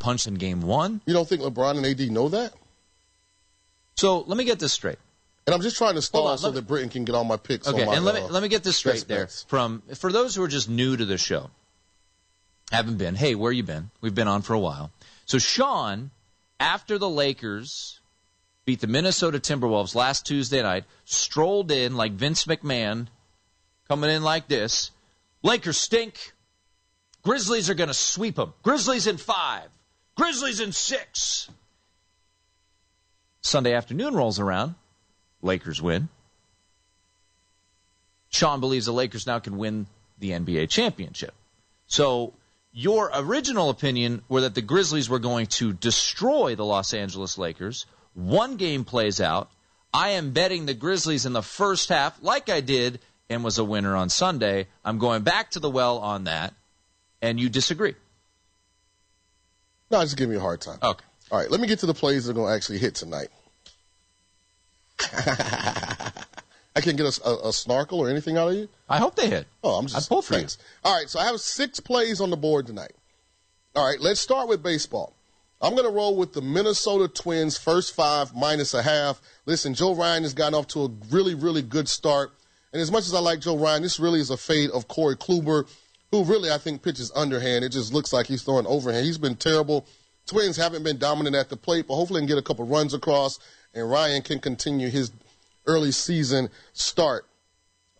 punched in Game 1. You don't think LeBron and AD know that? So let me get this straight. And I'm just trying to stall so that Britton can get all my picks. Okay, on my, and let me get this straight there. bets. For those who are just new to the show, haven't been, hey, where you been? We've been on for a while. So Sean, after the Lakers beat the Minnesota Timberwolves last Tuesday night, strolled in like Vince McMahon, coming in like this. Lakers stink. Grizzlies are going to sweep them. Grizzlies in 5. Grizzlies in 6. Sunday afternoon rolls around. Lakers win. Sean believes the Lakers now can win the NBA championship. So your original opinion were that the Grizzlies were going to destroy the Los Angeles Lakers. One game plays out. I am betting the Grizzlies in the first half like I did and was a winner on Sunday. I'm going back to the well on that. And you disagree? No, just give me a hard time. Okay. All right, let me get to the plays that are going to actually hit tonight. I can't get a snarkle or anything out of you? I hope they hit. Oh, I'm just... I pull for thanks. All right, so I have 6 plays on the board tonight. All right, let's start with baseball. I'm going to roll with the Minnesota Twins first 5 -0.5. Listen, Joe Ryan has gotten off to a really, really good start. And as much as I like Joe Ryan, this really is a fade of Corey Kluber, who really I think pitches underhand. It just looks like he's throwing overhand. He's been terrible. Twins haven't been dominant at the plate, but hopefully they can get a couple runs across, and Ryan can continue his early season start.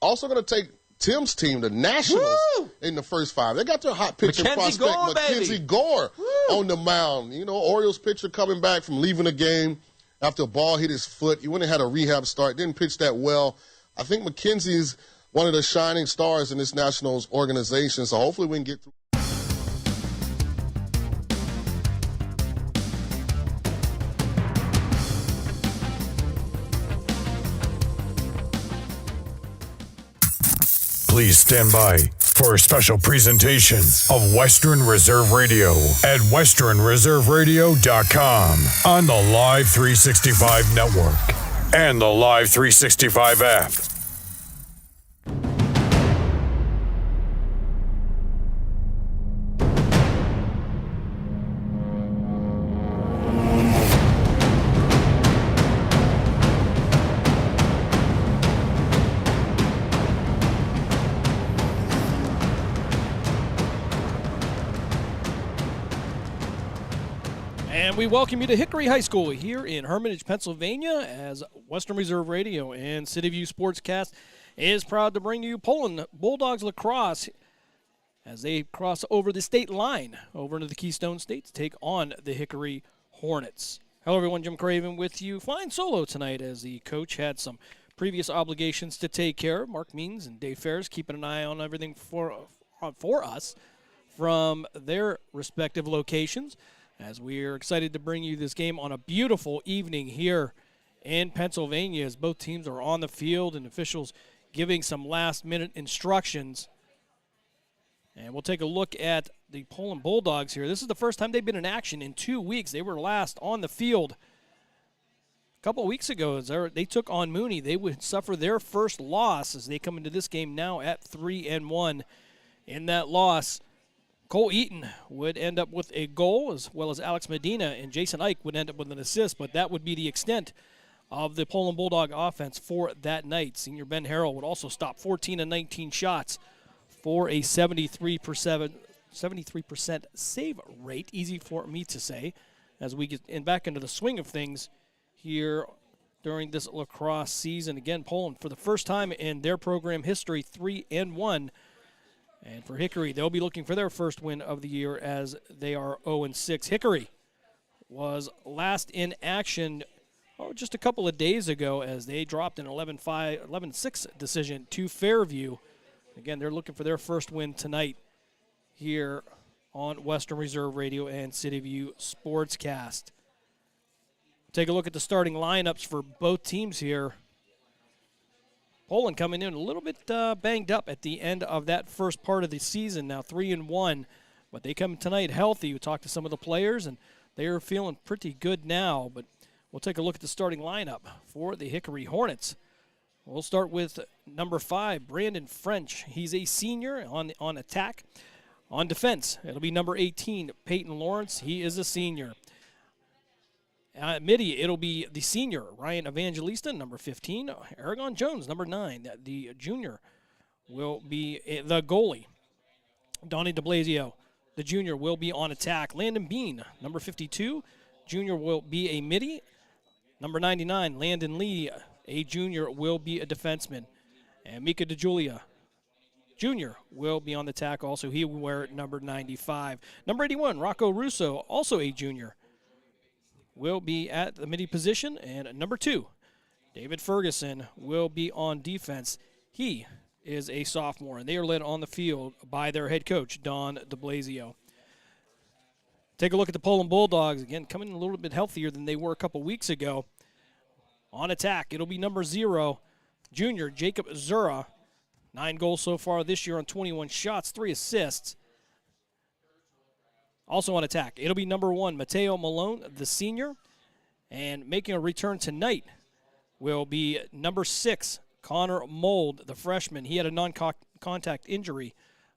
Also going to take Tim's team, the Nationals, in the first 5. They got their hot pitching prospect, Mackenzie Gore, on the mound. You know, Orioles pitcher coming back from leaving the game after a ball hit his foot. He went and had a rehab start, didn't pitch that well. I think Mackenzie's one of the shining stars in this Nationals organization, so hopefully we can get through. Please stand by for a special presentation of Western Reserve Radio at westernreserveradio.com on the Live 365 network and the Live 365 app. We welcome you to Hickory High School here in Hermitage, Pennsylvania, as Western Reserve Radio and City View Sportscast is proud to bring you Poland Bulldogs lacrosse as they cross over the state line over into the Keystone State to take on the Hickory Hornets. Hello, everyone. Jim Craven with you. Flying solo tonight as the coach had some previous obligations to take care of. Mark Means and Dave Ferris keeping an eye on everything for us from their respective locations, as we are excited to bring you this game on a beautiful evening here in Pennsylvania as both teams are on the field and officials giving some last-minute instructions. And we'll take a look at the Poland Bulldogs here. This is the first time they've been in action in 2 weeks. They were last on the field a couple of weeks ago as they took on Mooney. They would suffer their first loss as they come into this game now at 3-1. In that loss, Cole Eaton would end up with a goal, as well as Alex Medina, and Jason Ike would end up with an assist, but that would be the extent of the Poland Bulldog offense for that night. Senior Ben Harrell would also stop 14 of 19 shots for a 73% save rate. Easy for me to say as we get back into the swing of things here during this lacrosse season. Again, Poland, for the first time in their program history, 3-1. And for Hickory, they'll be looking for their first win of the year as they are 0-6. Hickory was last in action just a couple of days ago as they dropped an 11-6 decision to Fairview. Again, they're looking for their first win tonight here on Western Reserve Radio and City View Sportscast. Take a look at the starting lineups for both teams here. Poland coming in a little bit banged up at the end of that first part of the season, now 3-1. But they come tonight healthy. We talked to some of the players, and they are feeling pretty good now. But we'll take a look at the starting lineup for the Hickory Hornets. We'll start with number 5, Brandon French. He's a senior on attack. On defense, it'll be number 18, Peyton Lawrence. He is a senior. At midi, it'll be the senior, Ryan Evangelista, number 15. Aragon Jones, number 9. The junior will be the goalie. Donnie DeBlasio, the junior, will be on attack. Landon Bean, number 52. Junior will be a midi. Number 99, Landon Lee, a junior, will be a defenseman. And Mika DeJulia, junior, will be on the attack also. He will wear number 95. Number 81, Rocco Russo, also a junior, will be at the midi position. And number 2, David Ferguson, will be on defense. He is a sophomore, and they are led on the field by their head coach, Don DeBlasio. Take a look at the Poland Bulldogs. Again, coming a little bit healthier than they were a couple weeks ago. On attack, it'll be number 0, junior Jacob Zura. 9 goals so far this year on 21 shots, 3 assists. Also on attack, it'll be number 1, Mateo Malone, the senior. And making a return tonight will be number 6, Connor Mold, the freshman. He had a non-contact injury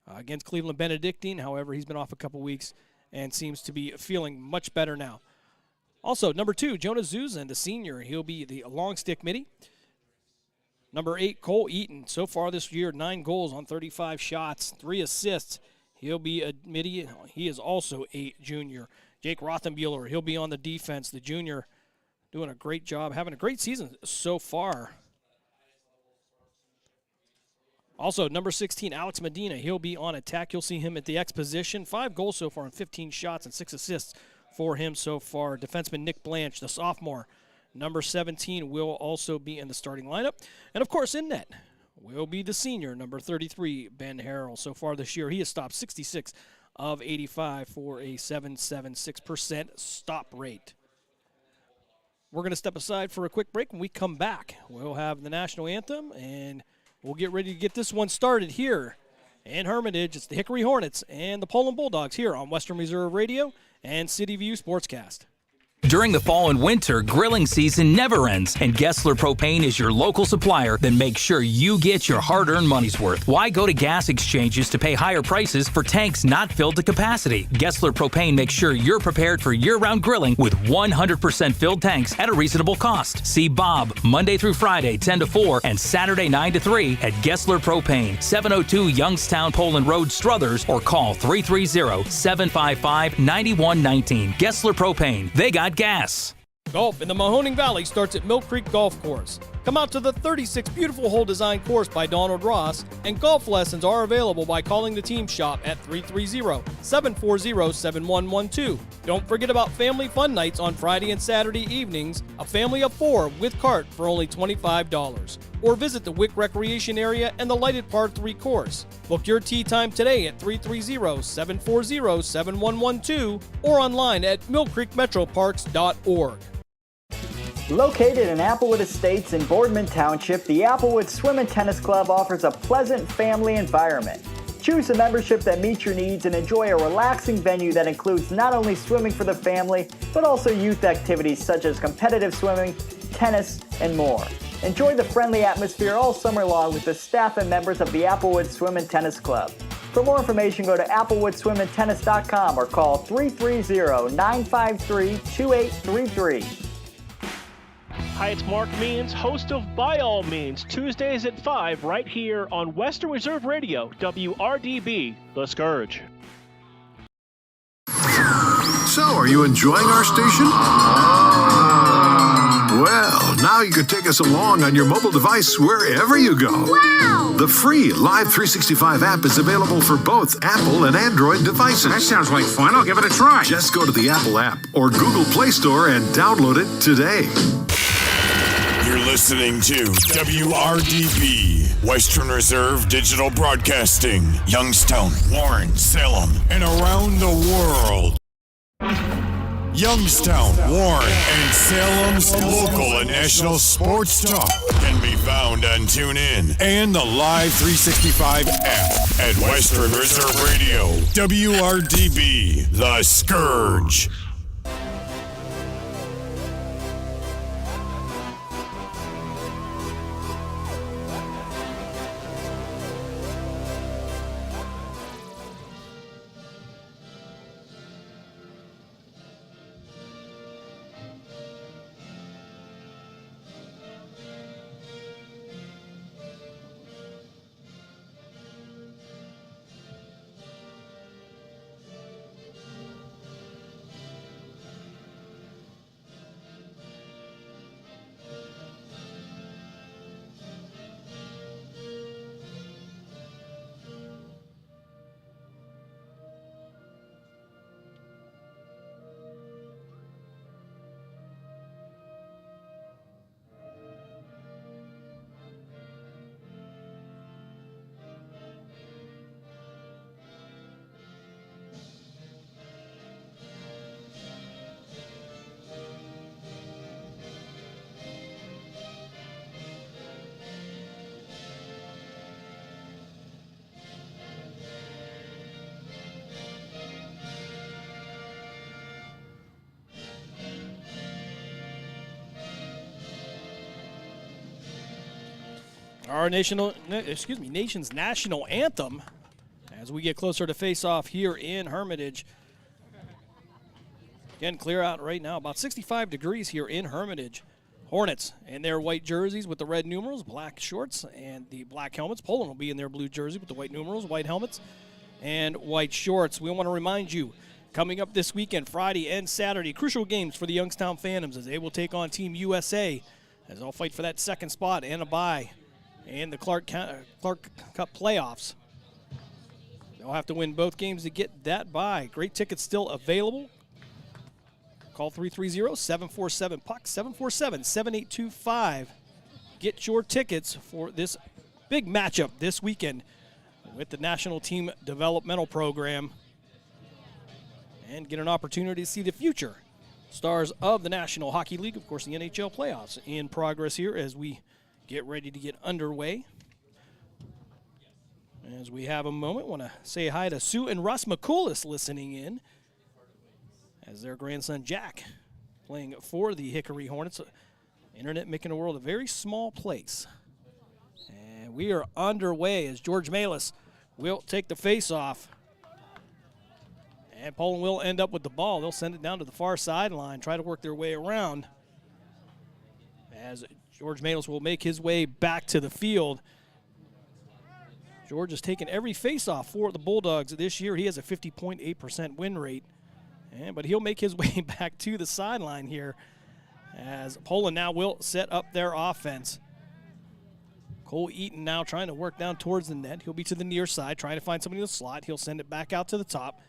against Cleveland Benedictine. However, he's been off a couple weeks and seems to be feeling much better now. Also, number 2, Jonah Zuzan, the senior. He'll be the long stick midi. Number 8, Cole Eaton. So far this year, 9 goals on 35 shots, 3 assists. He'll be a midi. He is also a junior. Jake Rothenbuehler, he'll be on the defense. The junior doing a great job, having a great season so far. Also, number 16, Alex Medina. He'll be on attack. You'll see him at the X position. 5 goals so far on 15 shots and 6 assists for him so far. Defenseman Nick Blanche, the sophomore, number 17, will also be in the starting lineup. And, of course, in net will be the senior, number 33, Ben Harrell. So far this year, he has stopped 66 of 85 for a 7.76% stop rate. We're going to step aside for a quick break. When we come back, we'll have the national anthem, and we'll get ready to get this one started here in Hermitage. It's the Hickory Hornets and the Poland Bulldogs here on Western Reserve Radio and City View Sportscast. During the fall and winter, grilling season never ends, and Gessler Propane is your local supplier that makes sure you get your hard-earned money's worth. Why go to gas exchanges to pay higher prices for tanks not filled to capacity? Gessler Propane makes sure you're prepared for year-round grilling with 100% filled tanks at a reasonable cost. See Bob Monday through Friday, 10 to 4, and Saturday, 9 to 3 at Gessler Propane, 702 Youngstown Poland Road, Struthers, or call 330-755-9119. Gessler Propane. They got gas. Golf in the Mahoning Valley starts at Mill Creek Golf Course. Come out to the 36 beautiful hole design course by Donald Ross, and golf lessons are available by calling the team shop at 330-740-7112. Don't forget about family fun nights on Friday and Saturday evenings, a family of 4 with cart for only $25. Or visit the Wick Recreation Area and the lighted Par 3 course. Book your tee time today at 330-740-7112 or online at millcreekmetroparks.org. Located in Applewood Estates in Boardman Township, the Applewood Swim and Tennis Club offers a pleasant family environment. Choose a membership that meets your needs and enjoy a relaxing venue that includes not only swimming for the family, but also youth activities such as competitive swimming, tennis, and more. Enjoy the friendly atmosphere all summer long with the staff and members of the Applewood Swim and Tennis Club. For more information, go to applewoodswimandtennis.com or call 330-953-2833. Hi, it's Mark Means, host of By All Means, Tuesdays at 5, right here on Western Reserve Radio, WRDB, The Scourge. So, are you enjoying our station? Well, now you can take us along on your mobile device wherever you go. Wow! The free Live 365 app is available for both Apple and Android devices. That sounds like fun. I'll give it a try. Just go to the Apple app or Google Play Store and download it today. You're listening to WRDB, Western Reserve Digital Broadcasting, Youngstown, Warren, Salem, and around the world. Youngstown, Warren, and Salem's local and national sports talk can be found on TuneIn and the Live 365 app at Western Reserve Radio, WRDB, The Scourge. our nation's national anthem as we get closer to face-off here in Hermitage. Again, clear out right now, about 65 degrees here in Hermitage. Hornets in their white jerseys with the red numerals, black shorts, and the black helmets. Poland will be in their blue jersey with the white numerals, white helmets, and white shorts. We want to remind you, coming up this weekend, Friday and Saturday, crucial games for the Youngstown Phantoms as they will take on Team USA as they'll fight for that second spot and a bye in the Clark Cup playoffs. They'll have to win both games to get that bye. Great tickets still available. Call 330-747-PUCK, 747-7825. Get your tickets for this big matchup this weekend with the National Team Developmental Program and get an opportunity to see the future stars of the National Hockey League. Of course, the NHL playoffs in progress here as we get ready to get underway. As we have a moment, want to say hi to Sue and Russ McCoulis listening in as their grandson Jack playing for the Hickory Hornets. Internet making the world a very small place. And we are underway as George Malis will take the face-off. And Poland will end up with the ball. They'll send it down to the far sideline, try to work their way around. As George Malis will make his way back to the field. George has taken every face-off for the Bulldogs this year. He has a 50.8% win rate. But he'll make his way back to the sideline here as Poland now will set up their offense. Cole Eaton now trying to work down towards the net. He'll be to the near side, trying to find somebody in the slot. He'll send it back out to the top.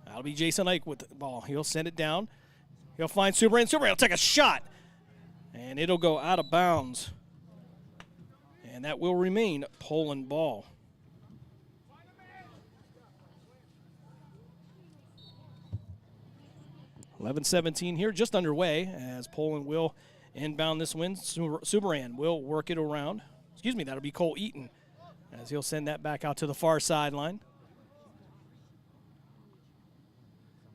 That'll be Jason Ike with the ball. He'll send it down. He'll find Superman. Superman will take a shot. And it'll go out of bounds. And that will remain Poland ball. 11-17 here, just underway as Poland will inbound this win. Subran will work it around. Excuse me, that'll be Cole Eaton as he'll send that back out to the far sideline.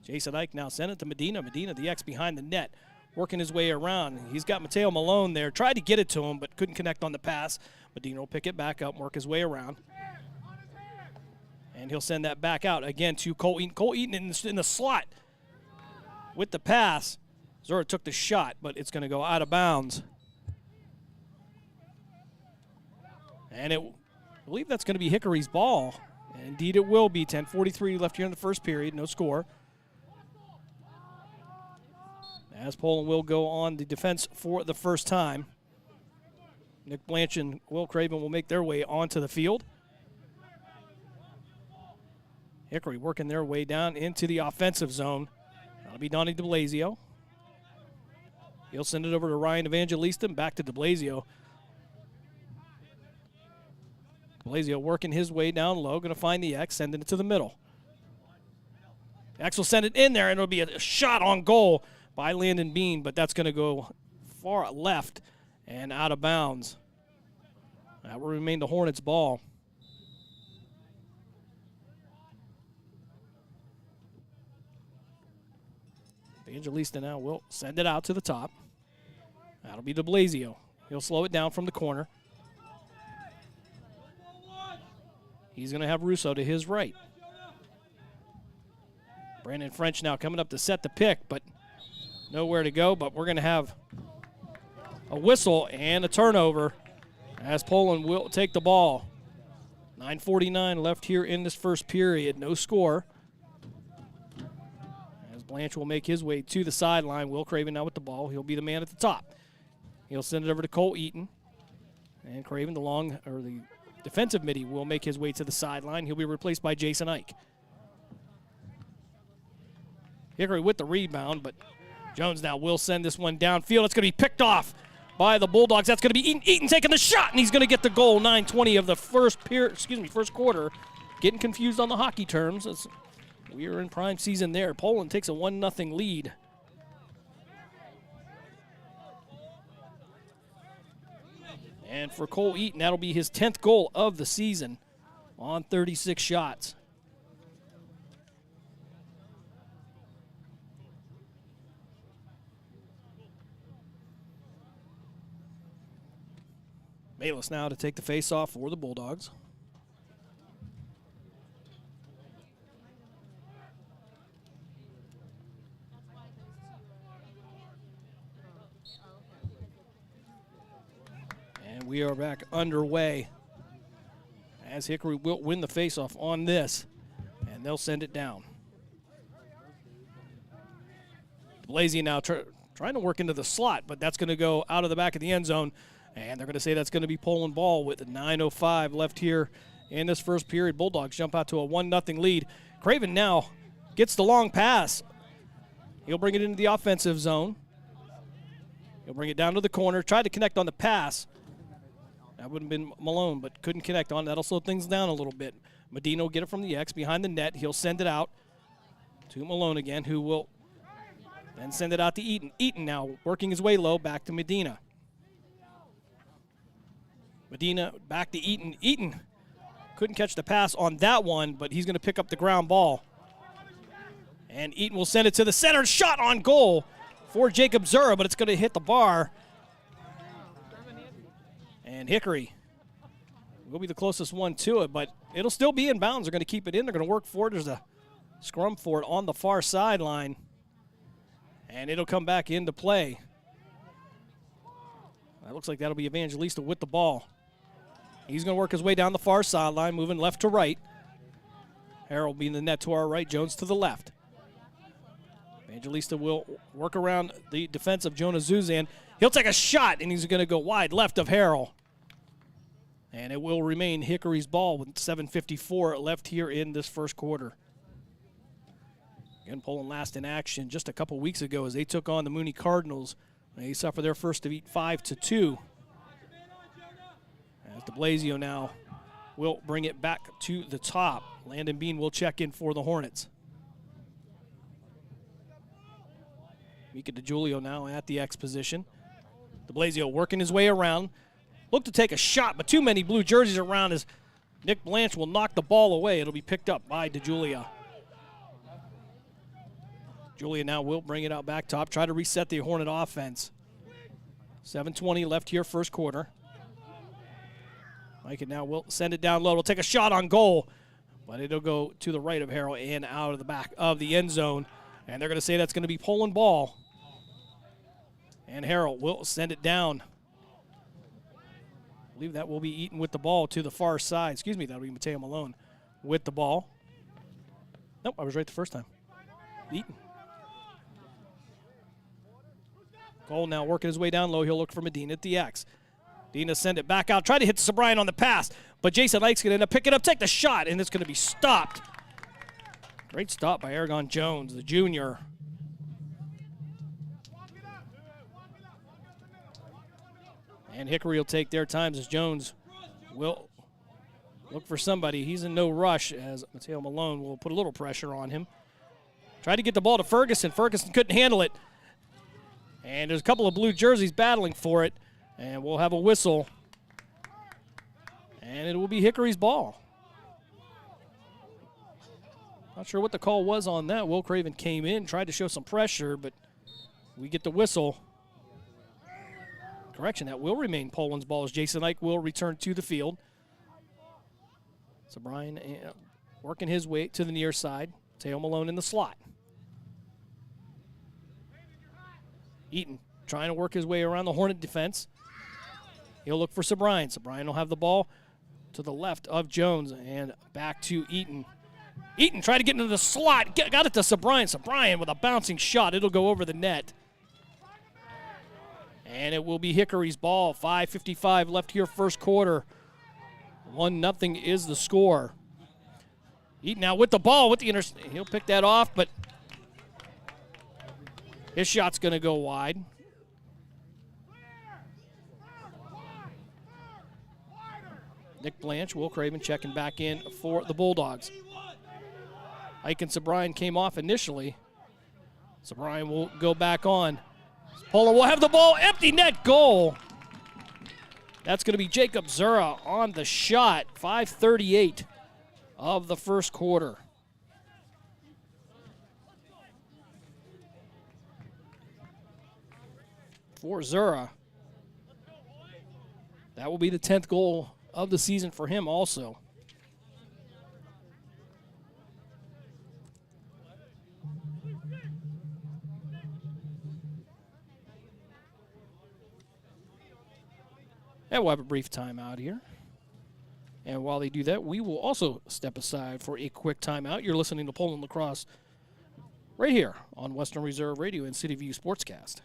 Jason Ike now sent it to Medina. Medina, the X behind the net, working his way around. He's got Mateo Malone there. Tried to get it to him, but couldn't connect on the pass. Medina will pick it back up, work his way around. And he'll send that back out again to Cole Eaton. Cole Eaton in the slot with the pass. Zora took the shot, but it's going to go out of bounds. And I believe that's going to be Hickory's ball. And indeed it will be. 10:43 left here in the first period, no score. As Poland will go on the defense for the first time. Nick Blanch and Will Craven will make their way onto the field. Hickory working their way down into the offensive zone. That'll be Donnie DeBlasio. He'll send it over to Ryan Evangelista and back to DeBlasio. DeBlasio working his way down low, going to find the X, sending it to the middle. X will send it in there, and it'll be a shot on goal by Landon Bean, but that's going to go far left and out of bounds. That will remain the Hornets' ball. Evangelista now will send it out to the top. That'll be DeBlasio. He'll slow it down from the corner. He's going to have Russo to his right. Brandon French now coming up to set the pick, but nowhere to go. But we're going to have a whistle and a turnover as Poland will take the ball. 9:49 left here in this first period. No score. As Blanch will make his way to the sideline. Will Craven now with the ball. He'll be the man at the top. He'll send it over to Cole Eaton. And Craven, the defensive midi, will make his way to the sideline. He'll be replaced by Jason Ike. Hickory with the rebound, but Jones now will send this one downfield. It's going to be picked off by the Bulldogs. That's going to be Eaton. Eaton taking the shot, and he's going to get the goal. 9:20 of the first quarter. Getting confused on the hockey terms as we are in prime season there. Poland takes a 1-0 lead. And for Cole Eaton, that'll be his 10th goal of the season on 36 shots. Bayless now to take the face-off for the Bulldogs. And we are back underway as Hickory will win the face-off on this, and they'll send it down. Blasey now trying to work into the slot, but that's going to go out of the back of the end zone, and they're going to say that's going to be Poland ball with 9:05 left here in this first period. Bulldogs jump out to a 1-0 lead. Craven now gets the long pass. He'll bring it into the offensive zone. He'll bring it down to the corner, try to connect on the pass. That would have been Malone, but couldn't connect on. That'll slow things down a little bit. Medina will get it from the X behind the net. He'll send it out to Malone again, who will then send it out to Eaton. Eaton now working his way low back to Medina. Medina back to Eaton. Eaton couldn't catch the pass on that one, but he's going to pick up the ground ball. And Eaton will send it to the center. Shot on goal for Jacob Zura, but it's going to hit the bar. And Hickory will be the closest one to it, but it'll still be in bounds. They're going to keep it in. They're going to work for it. There's a scrum for it on the far sideline, and it'll come back into play. It looks like that'll be Evangelista with the ball. He's going to work his way down the far sideline, moving left to right. Harrell will be in the net to our right, Jones to the left. Evangelista will work around the defense of Jonah Zuzan. He'll take a shot, and he's going to go wide left of Harrell. And it will remain Hickory's ball with 7:54 left here in this first quarter. Again, Poland last in action just a couple weeks ago as they took on the Mooney Cardinals. They suffer their first defeat 5-2. As de Blasio now will bring it back to the top. Landon Bean will check in for the Hornets. Mika DeJulio now at the X position. De Blasio working his way around. Look to take a shot, but too many blue jerseys around as Nick Blanche will knock the ball away. It'll be picked up by DeJulia. Julia now will bring it out back top, try to reset the Hornet offense. 7:20 left here, first quarter. Mike now will send it down low. It'll take a shot on goal, but it'll go to the right of Harrell and out of the back of the end zone. And they're going to say that's going to be Poland ball. And Harrell will send it down. I believe that will be Eaton with the ball to the far side. Excuse me, that'll be Mateo Malone with the ball. Nope, I was right the first time. Eaton. Cole now working his way down low. He'll look for Medina at the X. Medina send it back out. Try to hit Sobrian on the pass, but Jason Ike's going to end up picking up, take the shot, and it's going to be stopped. Great stop by Aragon Jones, the junior. And Hickory will take their times as Jones will look for somebody. He's in no rush as Mateo Malone will put a little pressure on him. Tried to get the ball to Ferguson. Ferguson couldn't handle it. And there's a couple of blue jerseys battling for it. And we'll have a whistle. And it will be Hickory's ball. Not sure what the call was on that. Will Craven came in, tried to show some pressure, but we get the whistle. Correction, that will remain Poland's ball as Jason Ike will return to the field. So Brian working his way to the near side. Teo Malone in the slot. Eaton trying to work his way around the Hornet defense. He'll look for Sobrian. Sobrian will have the ball to the left of Jones and back to Eaton. Eaton tried to get into the slot. Got it to Sobrian. Sobrian with a bouncing shot. It'll go over the net. And it will be Hickory's ball. 5:55 left here, first quarter. 1-0 is the score. Eaton now with the ball. With the he'll pick that off, but his shot's going to go wide. Nick Blanche, Will Craven checking back in for the Bulldogs. Ike and Sobrian came off initially. Sobrian will go back on. Poland will have the ball. Empty net goal. That's going to be Jacob Zura on the shot. 5:38 of the first quarter. For Zura. That will be the 10th goal of the season for him also. And we'll have a brief timeout here. And while they do that, we will also step aside for a quick timeout. You're listening to Poland Lacrosse right here on Western Reserve Radio and City View Sportscast.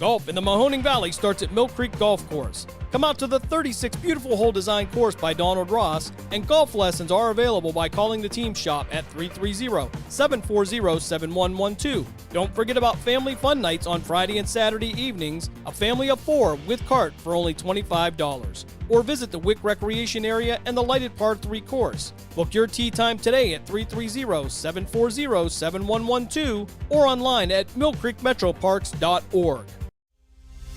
Golf in the Mahoning Valley starts at Mill Creek Golf Course. Come out to the 36 beautiful hole design course by Donald Ross, and golf lessons are available by calling the team shop at 330-740-7112. Don't forget about family fun nights on Friday and Saturday evenings, a family of 4 with cart for only $25. Or visit the Wick Recreation Area and the lighted Par 3 course. Book your tee time today at 330-740-7112 or online at millcreekmetroparks.org.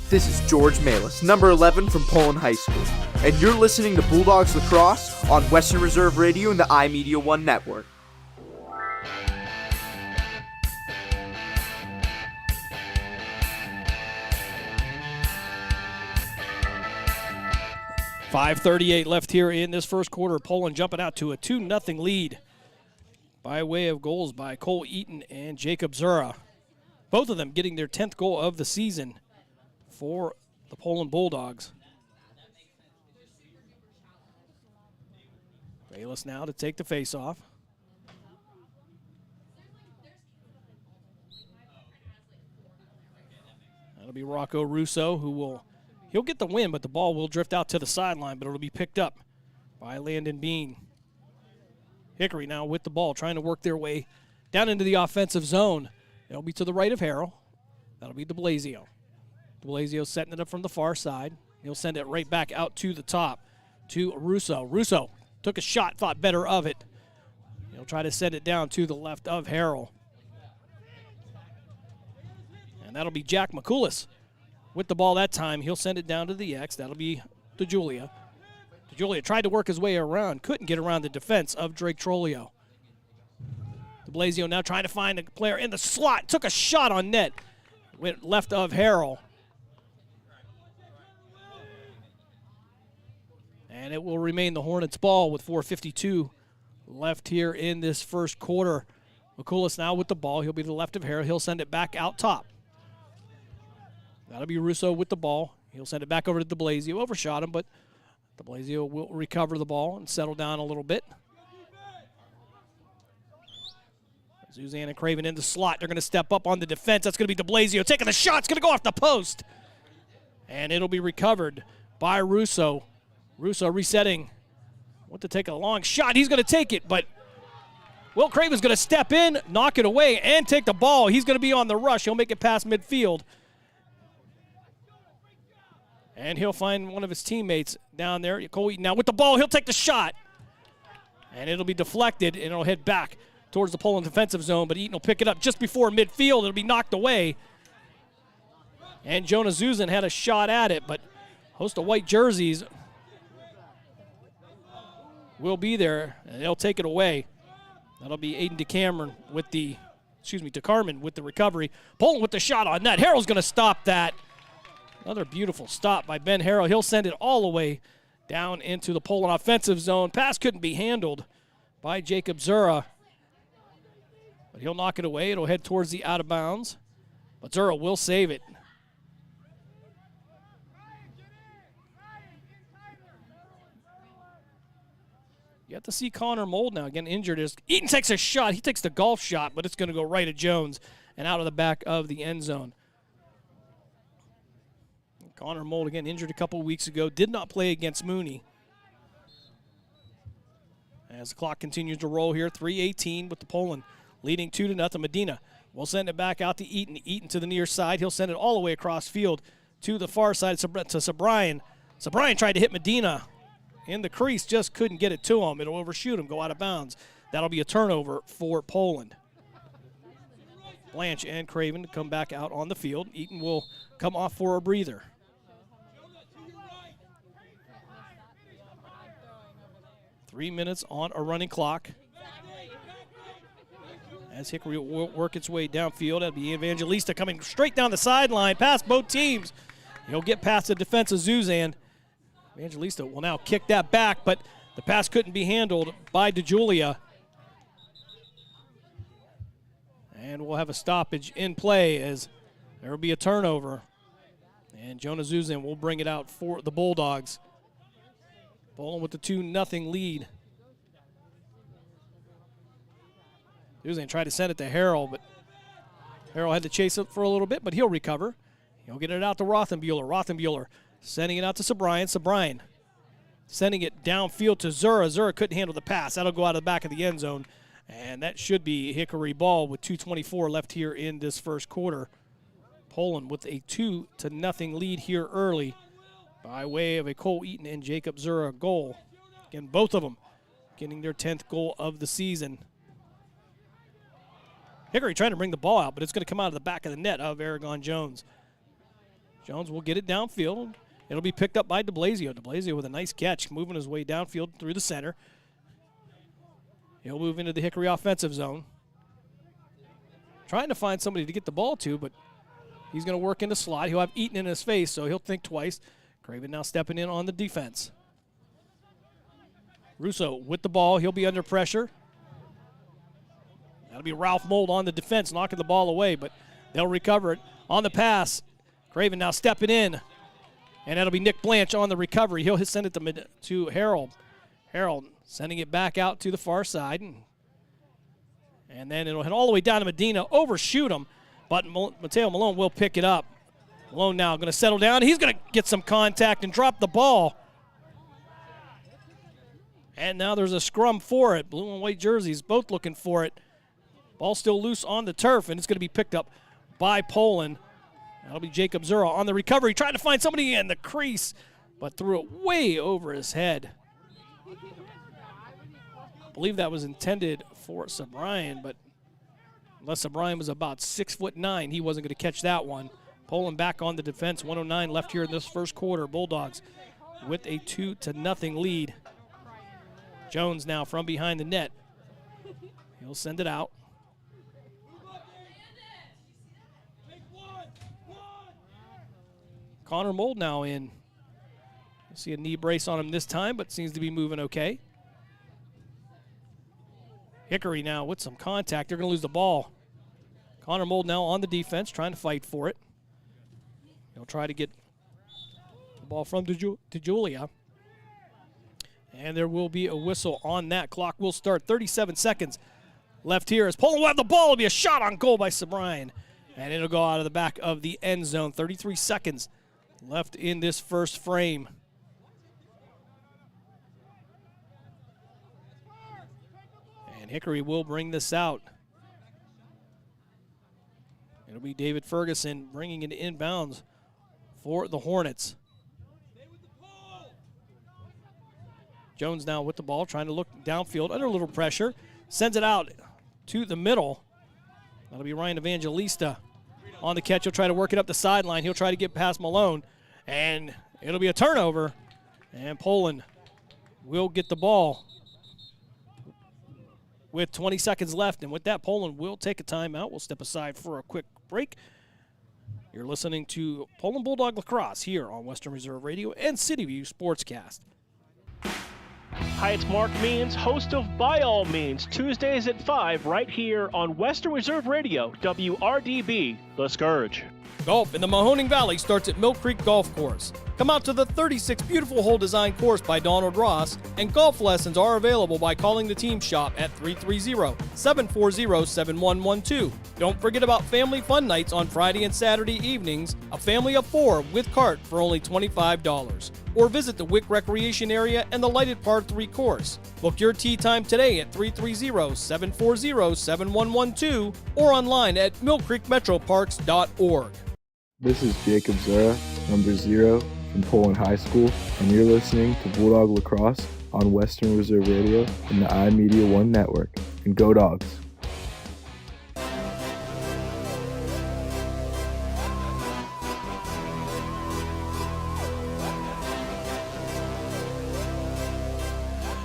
This is George Malis, number 11 from Poland High School, and you're listening to Bulldogs Lacrosse on Western Reserve Radio and the iMedia1 network. .538 left here in this first quarter. Poland jumping out to a 2-0 lead by way of goals by Cole Eaton and Jacob Zura. Both of them getting their 10th goal of the season for the Poland Bulldogs. Bayless now to take the face-off. That'll be Rocco Russo, who he'll get the win, but the ball will drift out to the sideline, but it'll be picked up by Landon Bean. Hickory now with the ball, trying to work their way down into the offensive zone. It'll be to the right of Harrell. That'll be DeBlasio. DeBlasio setting it up from the far side. He'll send it right back out to the top to Russo. Russo took a shot, thought better of it. He'll try to set it down to the left of Harrell. And that'll be Jack McCoulis with the ball that time. He'll send it down to the X. That'll be DeJulia. DeJulia tried to work his way around, couldn't get around the defense of Drake Trolio. DeBlasio now trying to find a player in the slot. Took a shot on net. Went left of Harrell. And it will remain the Hornets' ball with 4:52 left here in this first quarter. McCoulis now with the ball. He'll be to the left of Harrell. He'll send it back out top. That'll be Russo with the ball. He'll send it back over to DeBlasio. Overshot him, but DeBlasio will recover the ball and settle down a little bit. Suzanne and Craven in the slot. They're going to step up on the defense. That's going to be DeBlasio taking the shot. It's going to go off the post. And it'll be recovered by Russo. Russo resetting. Want to take a long shot. He's going to take it, but Will Craven's going to step in, knock it away, and take the ball. He's going to be on the rush. He'll make it past midfield. And he'll find one of his teammates down there. Cole Eaton now with the ball. He'll take the shot. And it'll be deflected, and it'll head back towards the Poland defensive zone, but Eaton will pick it up just before midfield. It'll be knocked away. And Jonah Zuzan had a shot at it, but a host of white jerseys will be there, and they'll take it away. That'll be Aiden DeCarmen with the recovery. Poland with the shot on net. Harrell's going to stop that. Another beautiful stop by Ben Harrell. He'll send it all the way down into the Poland offensive zone. Pass couldn't be handled by Jacob Zura, but he'll knock it away. It'll head towards the out of bounds, but Zura will save it. You have to see Connor Mold now, again injured. Eaton takes a shot. He takes the golf shot, but it's going to go right at Jones and out of the back of the end zone. Connor Mold, again, injured a couple weeks ago. Did not play against Mooney. As the clock continues to roll here, 3:18 with the Poland leading 2-0. Medina will send it back out to Eaton. Eaton to the near side. He'll send it all the way across field to the far side to Sabrian. Sabrian tried to hit Medina in the crease, just couldn't get it to him. It'll overshoot him, go out of bounds. That'll be a turnover for Poland. Blanche and Craven to come back out on the field. Eaton will come off for a breather. Three minutes on a running clock. As Hickory will work its way downfield, that'll be Evangelista coming straight down the sideline, past both teams. He'll get past the defense of Zuzan. Evangelista will now kick that back, but the pass couldn't be handled by DeJulia. And we'll have a stoppage in play as there will be a turnover. And Jonah Zuzan will bring it out for the Bulldogs. Bowling with the 2-0 lead. Zuzan tried to send it to Harrell, but Harrell had to chase it for a little bit, but he'll recover. He'll get it out to Rothenbuehler. Rothenbuehler sending it out to Sobrine. Sobrine sending it downfield to Zura. Zura couldn't handle the pass. That'll go out of the back of the end zone. And that should be Hickory ball with 2:24 left here in this first quarter. Poland with a 2-0 lead here early by way of a Cole Eaton and Jacob Zura goal. Again, both of them getting their 10th goal of the season. Hickory trying to bring the ball out, but it's going to come out of the back of the net of Aragon Jones. Jones will get it downfield. It'll be picked up by DeBlasio. DeBlasio with a nice catch, moving his way downfield through the center. He'll move into the Hickory offensive zone. Trying to find somebody to get the ball to, but he's going to work in the slot. He'll have Eaton in his face, so he'll think twice. Craven now stepping in on the defense. Russo with the ball. He'll be under pressure. That'll be Ralph Mold on the defense, knocking the ball away, but they'll recover it. On the pass, Craven now stepping in, and that'll be Nick Blanche on the recovery. He'll send it to Harold. Harold sending it back out to the far side, and then it'll head all the way down to Medina, overshoot him, but Mateo Malone will pick it up. Malone now going to settle down. He's going to get some contact and drop the ball. And now there's a scrum for it. Blue and white jerseys both looking for it. Ball still loose on the turf, and it's going to be picked up by Poland. That'll be Jacob Zura on the recovery, trying to find somebody in the crease, but threw it way over his head. I believe that was intended for Sobrine, but unless Sobrine was about 6'9", he wasn't going to catch that one. Poland back on the defense, 1:09 left here in this first quarter. Bulldogs with a 2-0 lead. Jones now from behind the net. He'll send it out. Connor Mold now in. You see a knee brace on him this time, but seems to be moving okay. Hickory now with some contact. They're going to lose the ball. Connor Mold now on the defense, trying to fight for it. He'll try to get the ball from DeJulia. And there will be a whistle on that. Clock will start. 37 seconds left here as Poland will have the ball. It'll be a shot on goal by Sobrine. And it'll go out of the back of the end zone. 33 seconds left in this first frame. And Hickory will bring this out. It'll be David Ferguson bringing it inbounds for the Hornets. Jones now with the ball, trying to look downfield under a little pressure. Sends it out to the middle. That'll be Ryan Evangelista on the catch. He'll try to work it up the sideline. He'll try to get past Malone, and it'll be a turnover. And Poland will get the ball with 20 seconds left. And with that, Poland will take a timeout. We'll step aside for a quick break. You're listening to Poland Bulldog Lacrosse here on Western Reserve Radio and City View Sportscast. Hi, it's Mark Means, host of By All Means, Tuesdays at 5, right here on Western Reserve Radio, WRDB, The Scourge. Golf in the Mahoning Valley starts at Mill Creek Golf Course. Come out to the 36 beautiful hole design course by Donald Ross, and golf lessons are available by calling the team shop at 330-740-7112. Don't forget about family fun nights on Friday and Saturday evenings, a family of 4 with cart for only $25. Or visit the Wick Recreation Area and the lighted Par 3 course. Book your tee time today at 330-740-7112 or online at millcreekmetroparks.org. This is Jacob Zura, number 0 from Poland High School, and you're listening to Bulldog Lacrosse on Western Reserve Radio and the iMeda1 network. And go Dogs!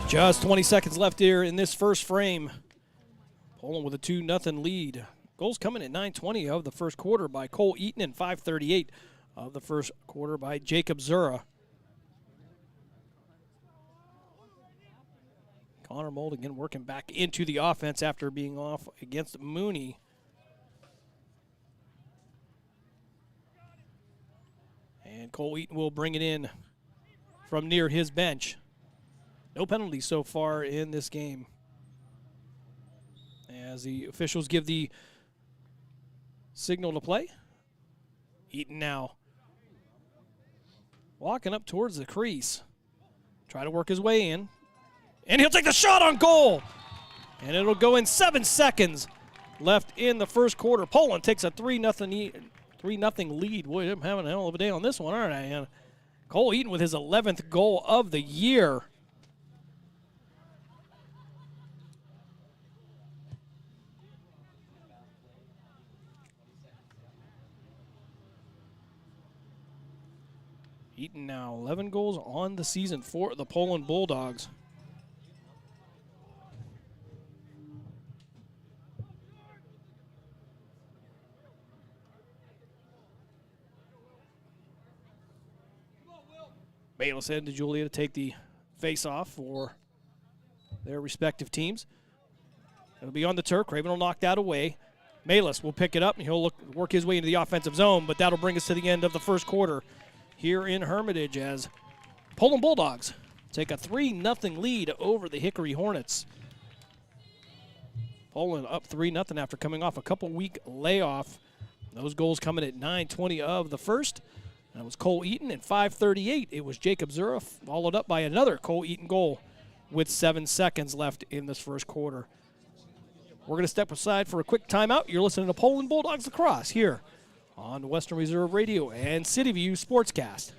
Just 20 seconds left here in this first frame. Poland with a 2-0 lead. Goals coming at 9:20 of the first quarter by Cole Eaton and 5:38 of the first quarter by Jacob Zura. Connor Mold again working back into the offense after being off against Mooney. And Cole Eaton will bring it in from near his bench. No penalties so far in this game, as the officials give the signal to play. Eaton now walking up towards the crease. Try to work his way in. And he'll take the shot on goal. And it'll go in 7 seconds left in the first quarter. Poland takes a 3-0 lead. Boy, I'm having a hell of a day on this one, aren't I? And Cole Eaton with his 11th goal of the year. Eaton now 11 goals on the season for the Poland Bulldogs. Bayless heading to Julia to take the face-off for their respective teams. It'll be on the turf. Craven will knock that away. Bayless will pick it up, and he'll work his way into the offensive zone, but that'll bring us to the end of the first quarter here in Hermitage as Poland Bulldogs take a 3-0 lead over the Hickory Hornets. Poland up 3-0 after coming off a couple-week layoff. Those goals coming at 9:20 of the first. That was Cole Eaton. At 5:38, it was Jacob Zura, followed up by another Cole Eaton goal with 7 seconds left in this first quarter. We're going to step aside for a quick timeout. You're listening to Poland Bulldogs Lacrosse here on Western Reserve Radio and City View Sportscast.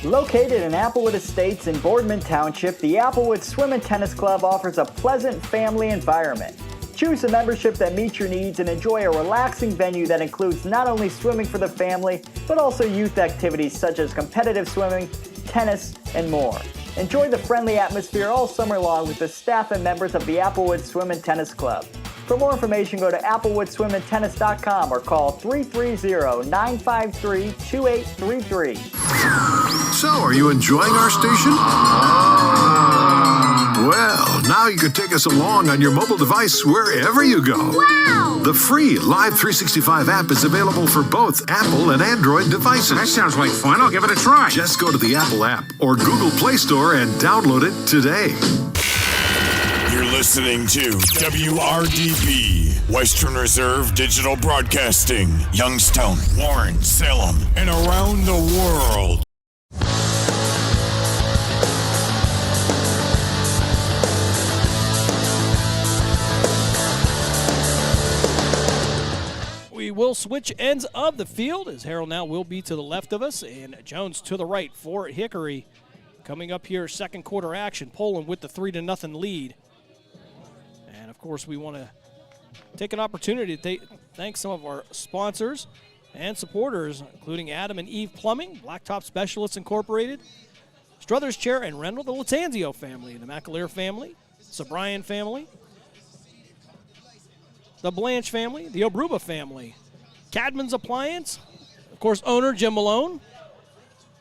Located in Applewood Estates in Boardman Township, the Applewood Swim and Tennis Club offers a pleasant family environment. Choose a membership that meets your needs and enjoy a relaxing venue that includes not only swimming for the family, but also youth activities such as competitive swimming, tennis, and more. Enjoy the friendly atmosphere all summer long with the staff and members of the Applewood Swim and Tennis Club. For more information, go to applewoodswimandtennis.com or call 330-953-2833. So, are you enjoying our station? Well, now you can take us along on your mobile device wherever you go. Wow! The free Live 365 app is available for both Apple and Android devices. That sounds like fun. I'll give it a try. Just go to the Apple app or Google Play Store and download it today. You're listening to WRDB, Western Reserve Digital Broadcasting, Youngstown, Warren, Salem, and around the world. We will switch ends of the field as Harrell now will be to the left of us and Jones to the right for Hickory. Coming up here, second quarter action, Poland with the 3-0 lead. And of course, we want to take an opportunity to thank some of our sponsors and supporters, including Adam and Eve Plumbing, Blacktop Specialists Incorporated, Struthers Chair and Rental, the Latanzio family, the McAleer family, Sobrian family, the Blanche family, the Obruba family, Cadman's Appliance, of course, owner Jim Malone.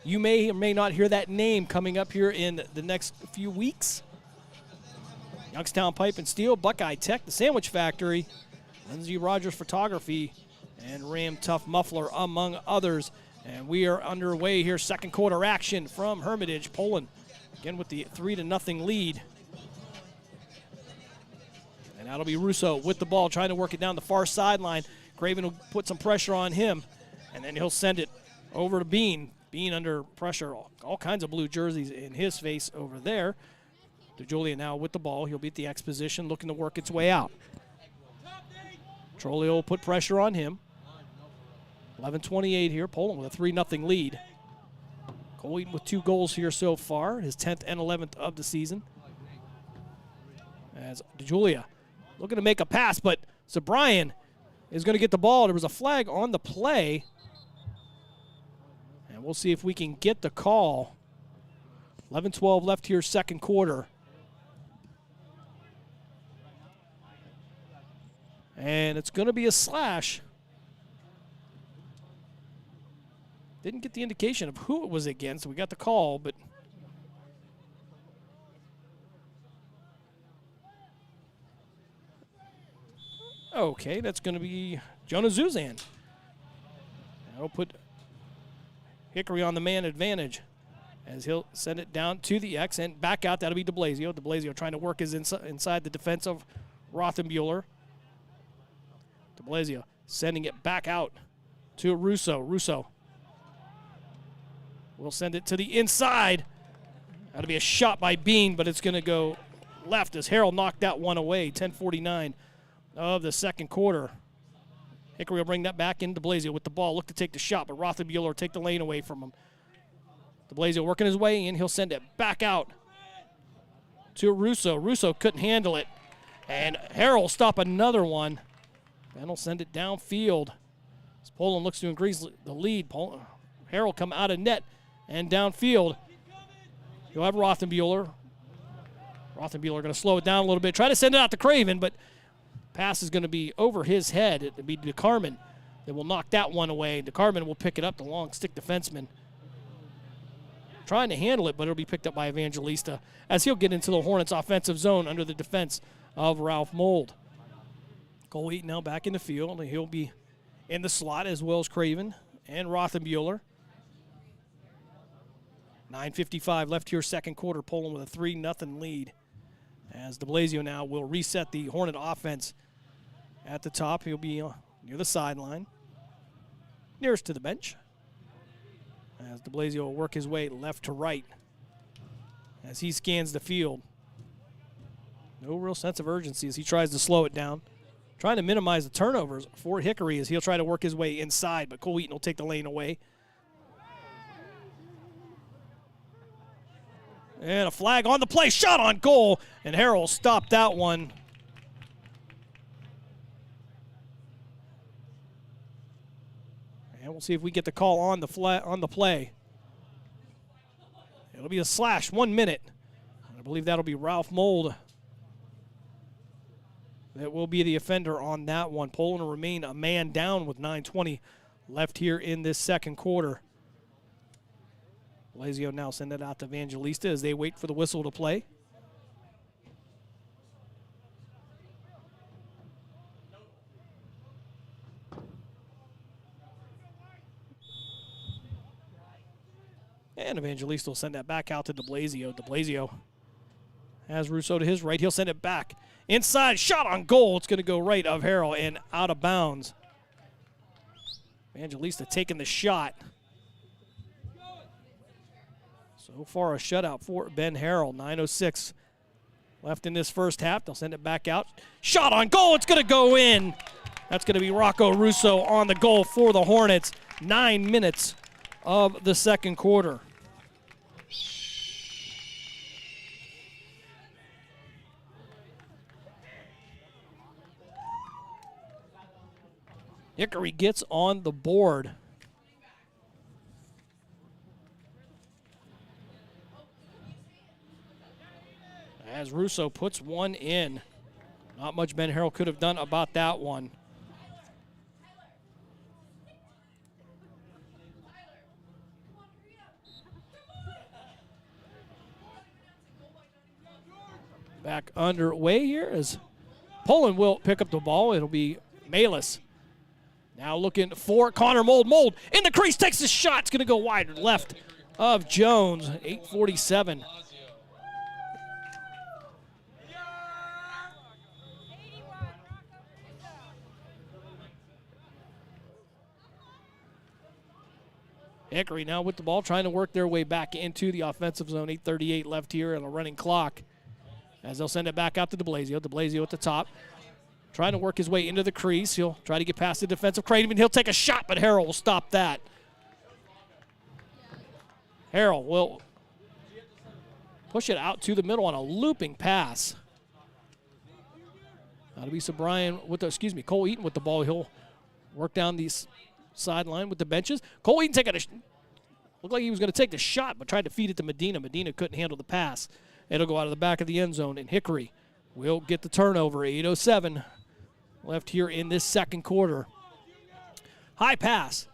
You may or may not hear that name coming up here in the next few weeks. Youngstown Pipe and Steel, Buckeye Tech, the Sandwich Factory, Lindsay Rogers Photography, and Ram Tough Muffler, among others. And we are underway here, second quarter action from Hermitage, Poland, again with the 3-0 lead. And that'll be Russo with the ball, trying to work it down the far sideline. Craven will put some pressure on him, and then he'll send it over to Bean. Bean under pressure, all kinds of blue jerseys in his face over there. DeJulia now with the ball. He'll be at the X position, looking to work its way out. Trolio will put pressure on him. 11:28 here. Poland with a 3-0 lead. Cole Eaton with 2 goals here so far, his 10th and 11th of the season. As DeJulia looking to make a pass, but Sobrian is going to get the ball. There was a flag on the play. And we'll see if we can get the call. 11:12 left here, second quarter. And it's going to be a slash. Didn't get the indication of who it was against. We got the call, but Okay, that's going to be Jonah Zuzan. That'll put Hickory on the man advantage as he'll send it down to the X and back out. That'll be DeBlasio. DeBlasio trying to work his inside the defense of Rothenbuehler. DeBlasio sending it back out to Russo. Russo will send it to the inside. That'll be a shot by Bean, but it's going to go left as Harrell knocked that one away. 10:49 of the second quarter. Hickory will bring that back in. DeBlasio with the ball. Look to take the shot, but Rothenbuehler will take the lane away from him. DeBlasio working his way in. He'll send it back out to Russo. Russo couldn't handle it. And Harrell will stop another one. Then he'll send it downfield. As Poland looks to increase the lead. Harrell come out of net and downfield. He'll have Rothenbuehler. Rothenbuehler going to slow it down a little bit. Try to send it out to Craven, but pass is going to be over his head. It'll be DeCarmen that will knock that one away. DeCarmen will pick it up, the long stick defenseman. Trying to handle it, but it'll be picked up by Evangelista as he'll get into the Hornets' offensive zone under the defense of Ralph Mold. Cole Eaton now back in the field, and he'll be in the slot as well as Craven and Rothenbuehler. 9:55 left here, second quarter. Poland with a 3-0 lead. As DeBlasio now will reset the Hornet offense at the top. He'll be near the sideline, nearest to the bench. As DeBlasio will work his way left to right as he scans the field. No real sense of urgency as he tries to slow it down. Trying to minimize the turnovers for Hickory as he'll try to work his way inside, but Cole Eaton will take the lane away. And a flag on the play, shot on goal, and Harrell stopped that one. And we'll see if we get the call on the play. It'll be a slash, 1 minute. I believe that'll be Ralph Mold that will be the offender on that one. Poland will remain a man down with 9:20 left here in this second quarter. Blasio now send it out to Evangelista as they wait for the whistle to play. And Evangelista will send that back out to DeBlasio. DeBlasio has Russo to his right. He'll send it back. Inside, shot on goal. It's going to go right of Harrell and out of bounds. Evangelista taking the shot. So far, a shutout for Ben Harrell. 9:06 left in this first half. They'll send it back out. Shot on goal. It's going to go in. That's going to be Rocco Russo on the goal for the Hornets. 9 minutes of the second quarter. Hickory gets on the board. As Russo puts one in. Not much Ben Harrell could have done about that one. Back underway here as Poland will pick up the ball. It'll be Malis. Now looking for Connor Mold. Mold in the crease, takes the shot. It's going to go wide left of Jones. 8:47. Hickory now with the ball, trying to work their way back into the offensive zone. 8:38 left here and a running clock. As they'll send it back out to DeBlasio. DeBlasio at the top. Trying to work his way into the crease. He'll try to get past the defensive Craven. He'll take a shot, but Harrell will stop that. Harrell will push it out to the middle on a looping pass. That'll be Sobrian with the, Cole Eaton with the ball. He'll work down the sideline with the benches. Cole Eaton taking looked like he was going to take the shot, but tried to feed it to Medina. Medina couldn't handle the pass. It'll go out of the back of the end zone, and Hickory will get the turnover. 8:07 left here in this second quarter. High pass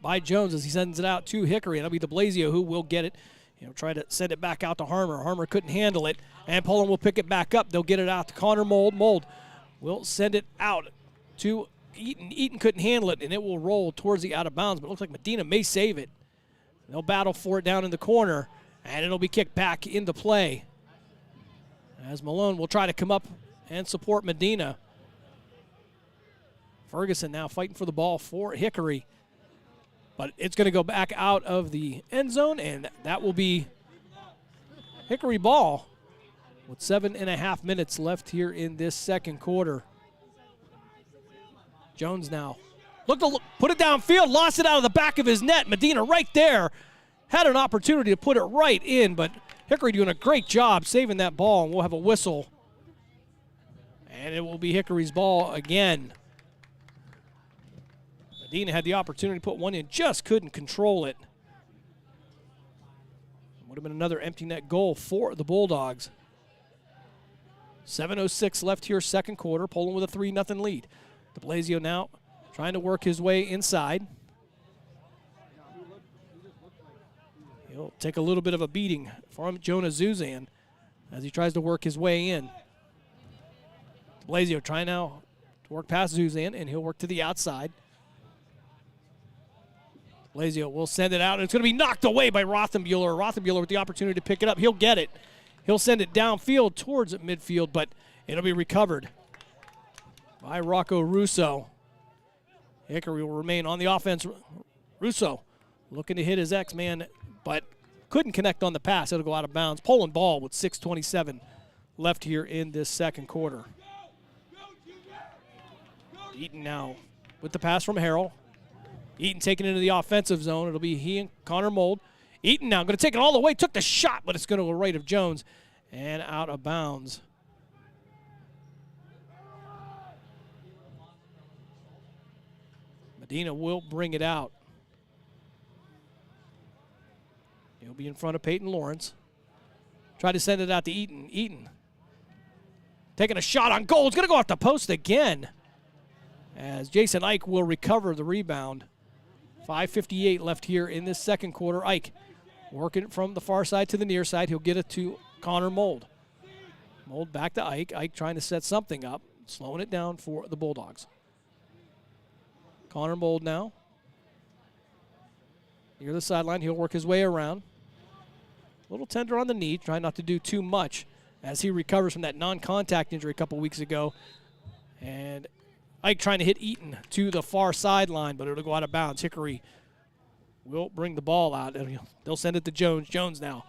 by Jones as he sends it out to Hickory. And that'll be DeBlasio who will get it. He'll try to send it back out to Harmer. Harmer couldn't handle it, and Poland will pick it back up. They'll get it out to Connor Mold. Mold will send it out to Eaton. Eaton couldn't handle it, and it will roll towards the out of bounds, but it looks like Medina may save it. They'll battle for it down in the corner, and it'll be kicked back into play as Malone will try to come up and support Medina. Ferguson now fighting for the ball for Hickory, but it's going to go back out of the end zone, and that will be Hickory ball with 7.5 minutes left here in this second quarter. Jones now put it downfield, lost it out of the back of his net. Medina right there had an opportunity to put it right in, but Hickory doing a great job saving that ball, and we'll have a whistle. And it will be Hickory's ball again. Medina had the opportunity to put one in, just couldn't control it. Would have been another empty net goal for the Bulldogs. 7:06 left here, second quarter. Poland with a 3-0 lead. De Blasio now trying to work his way inside. He'll take a little bit of a beating from Jonah Zuzan as he tries to work his way in. De Blasio trying now to work past Zuzan, and he'll work to the outside. Blasio will send it out, and it's going to be knocked away by Rothenbuehler. Rothenbuehler with the opportunity to pick it up. He'll get it. He'll send it downfield towards midfield, but it'll be recovered by Rocco Russo. Hickory will remain on the offense. Russo looking to hit his X-man, but couldn't connect on the pass. It'll go out of bounds. Poland ball with 6:27 left here in this second quarter. Eaton now with the pass from Harrell. Eaton taking it into the offensive zone. It'll be he and Connor Mold. Eaton now going to take it all the way. Took the shot, but it's going to go right of Jones and out of bounds. Medina will bring it out. He'll be in front of Peyton Lawrence. Try to send it out to Eaton. Eaton taking a shot on goal. It's going to go off the post again as Jason Ike will recover the rebound. 5:58 left here in this second quarter. Ike working it from the far side to the near side. He'll get it to Connor Mold. Mold back to Ike. Ike trying to set something up, slowing it down for the Bulldogs. Connor Mold now near the sideline. He'll work his way around. A little tender on the knee, trying not to do too much as he recovers from that non-contact injury a couple weeks ago. And Ike trying to hit Eaton to the far sideline, but it'll go out of bounds. Hickory will bring the ball out. They'll send it to Jones. Jones now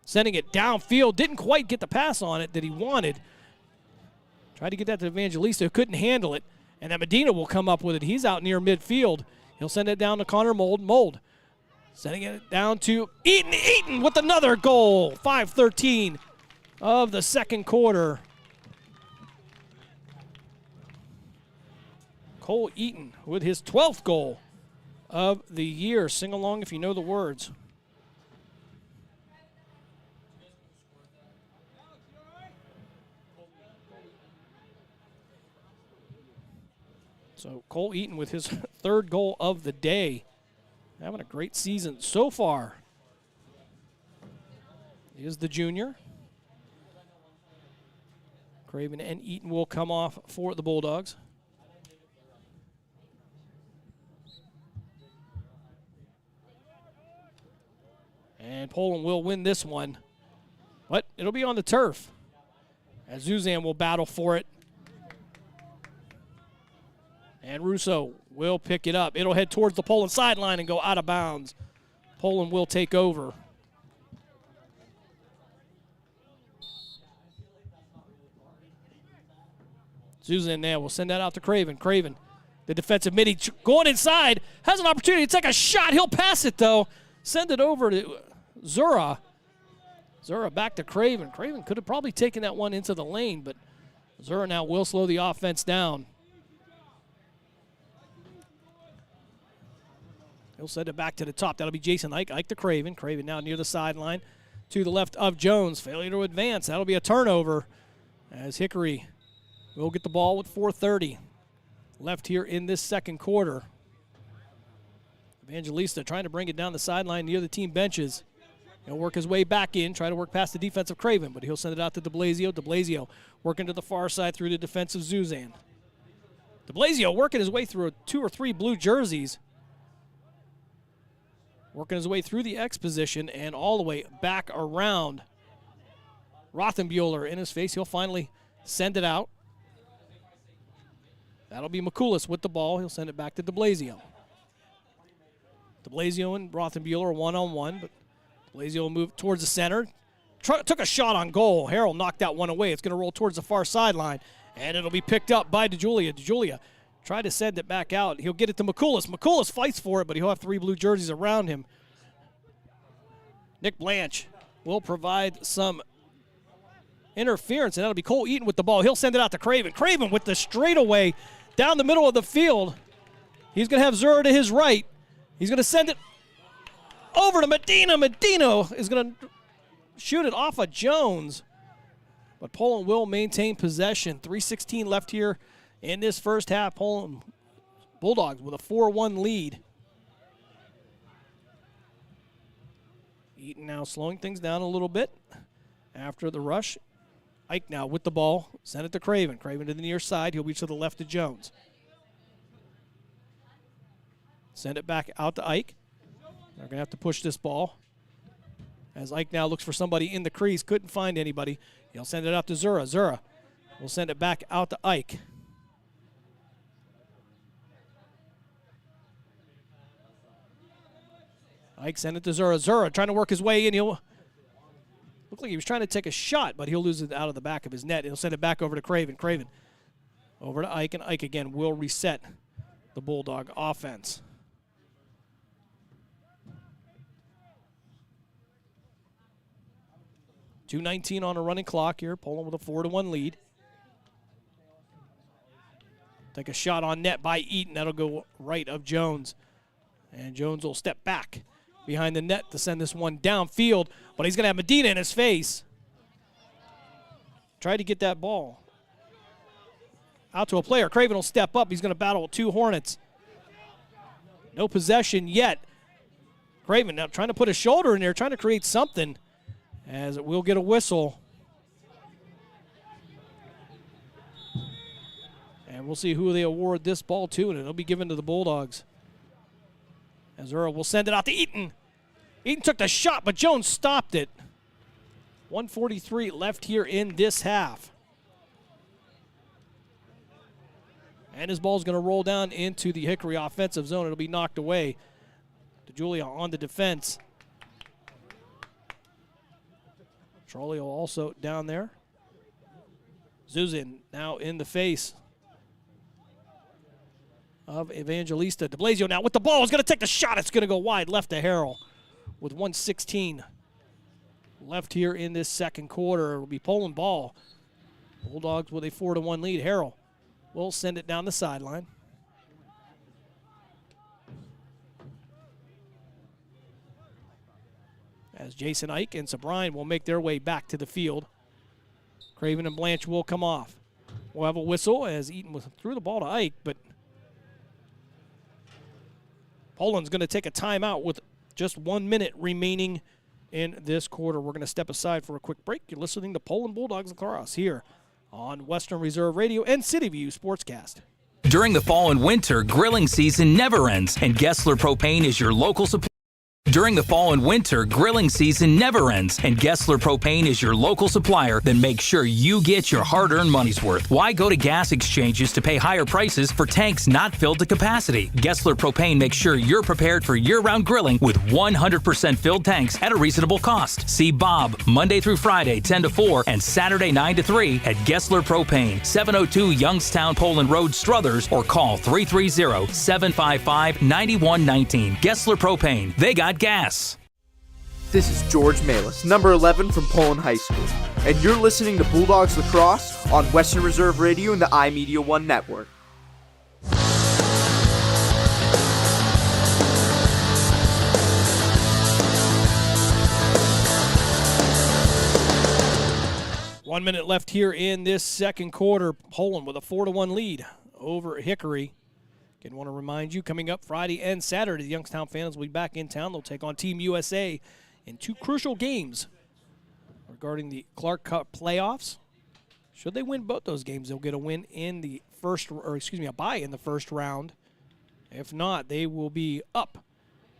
sending it downfield. Didn't quite get the pass on it that he wanted. Tried to get that to Evangelista, who couldn't handle it. And then Medina will come up with it. He's out near midfield. He'll send it down to Connor Mold. Mold sending it down to Eaton. Eaton with another goal. 5:13 of the second quarter. Cole Eaton with his 12th goal of the year. Sing along if you know the words. So Cole Eaton with his third goal of the day. Having a great season so far. He is the junior. Craven and Eaton will come off for the Bulldogs. And Poland will win this one. But it'll be on the turf as Zuzan will battle for it. And Russo will pick it up. It'll head towards the Poland sideline and go out of bounds. Poland will take over. Zuzan now will send that out to Craven. Craven, the defensive mid, going inside, has an opportunity to take a shot. He'll pass it, though. Send it over to Zura. Zura back to Craven. Craven could have probably taken that one into the lane, but Zura now will slow the offense down. He'll send it back to the top. That'll be Jason Ike. Ike to Craven. Craven now near the sideline to the left of Jones. Failure to advance. That'll be a turnover as Hickory will get the ball with 4:30 left here in this second quarter. Evangelista trying to bring it down the sideline near the team benches. He'll work his way back in, try to work past the defensive Craven, but he'll send it out to De Blasio. De Blasio working to the far side through the defensive Zuzan. DeBlasio working his way through 2 or 3 blue jerseys. Working his way through the X position and all the way back around. Rothenbuehler in his face. He'll finally send it out. That'll be McCoulis with the ball. He'll send it back to DeBlasio. DeBlasio and Rothenbuehler are one-on-one, but DeBlasio will move towards the center. Took a shot on goal. Harrell knocked that one away. It's going to roll towards the far sideline, and it'll be picked up by DeJulia. DeJulia tried to send it back out. He'll get it to McCoulis. McCoulis fights for it, but he'll have 3 blue jerseys around him. Nick Blanche will provide some interference, and that'll be Cole Eaton with the ball. He'll send it out to Craven. Craven with the straightaway down the middle of the field. He's going to have Zura to his right. He's going to send it over to Medina. Medina is going to shoot it off of Jones. But Poland will maintain possession. 3:16 left here in this first half. Poland Bulldogs with a 4-1 lead. Eaton now slowing things down a little bit after the rush. Ike now with the ball. Send it to Craven. Craven to the near side. He'll be to the left of Jones. Send it back out to Ike. They're going to have to push this ball. As Ike now looks for somebody in the crease. Couldn't find anybody. He'll send it out to Zura. Zura will send it back out to Ike. Ike send it to Zura. Zura trying to work his way in. He'll look like he was trying to take a shot, but he'll lose it out of the back of his net. He'll send it back over to Craven. Craven over to Ike, and Ike again will reset the Bulldog offense. .219 on a running clock here. Poland with a 4-1 lead. Take a shot on net by Eaton. That'll go right of Jones. And Jones will step back behind the net to send this one downfield. But he's going to have Medina in his face. Tried to get that ball out to a player. Craven will step up. He's going to battle with 2 Hornets. No possession yet. Craven now trying to put a shoulder in there, trying to create something. As it will get a whistle. And we'll see who they award this ball to, and it'll be given to the Bulldogs. As Earl will send it out to Eaton. Eaton took the shot, but Jones stopped it. 1:43 left here in this half. And his ball's going to roll down into the Hickory offensive zone. It'll be knocked away. DeJulia on the defense. Trolio also down there. Zuzin now in the face of Evangelista. DeBlasio now with the ball. Is going to take the shot. It's going to go wide left to Harrell with 1:16 left here in this second quarter. It will be Poland ball. Bulldogs with a 4-1 lead. Harrell will send it down the sideline. As Jason Ike and Sabrine will make their way back to the field. Craven and Blanche will come off. We'll have a whistle as Eaton threw the ball to Ike, but Poland's going to take a timeout with just 1 minute remaining in this quarter. We're going to step aside for a quick break. You're listening to Poland Bulldogs Lacrosse here on Western Reserve Radio and City View Sportscast. During the fall and winter, grilling season never ends, and Gessler Propane is your local supplier. During the fall and winter, grilling season never ends, and Gessler Propane is your local supplier. Then make sure you get your hard-earned money's worth. Why go to gas exchanges to pay higher prices for tanks not filled to capacity? Gessler Propane makes sure you're prepared for year-round grilling with 100% filled tanks at a reasonable cost. See Bob Monday through Friday, 10 to 4, and Saturday, 9 to 3 at Gessler Propane, 702 Youngstown Poland Road, Struthers, or call 330-755-9119. Gessler Propane. They got gas. This is George Malis, number 11 from Poland High School, and you're listening to Bulldogs Lacrosse on Western Reserve Radio and the iMedia1 network. One minute left here in this second quarter. Poland with a 4-1 lead over Hickory. Again, want to remind you, coming up Friday and Saturday, the Youngstown fans will be back in town. They'll take on Team USA in 2 crucial games regarding the Clark Cup playoffs. Should they win both those games, they'll get a win in the a bye in the first round. If not, they will be up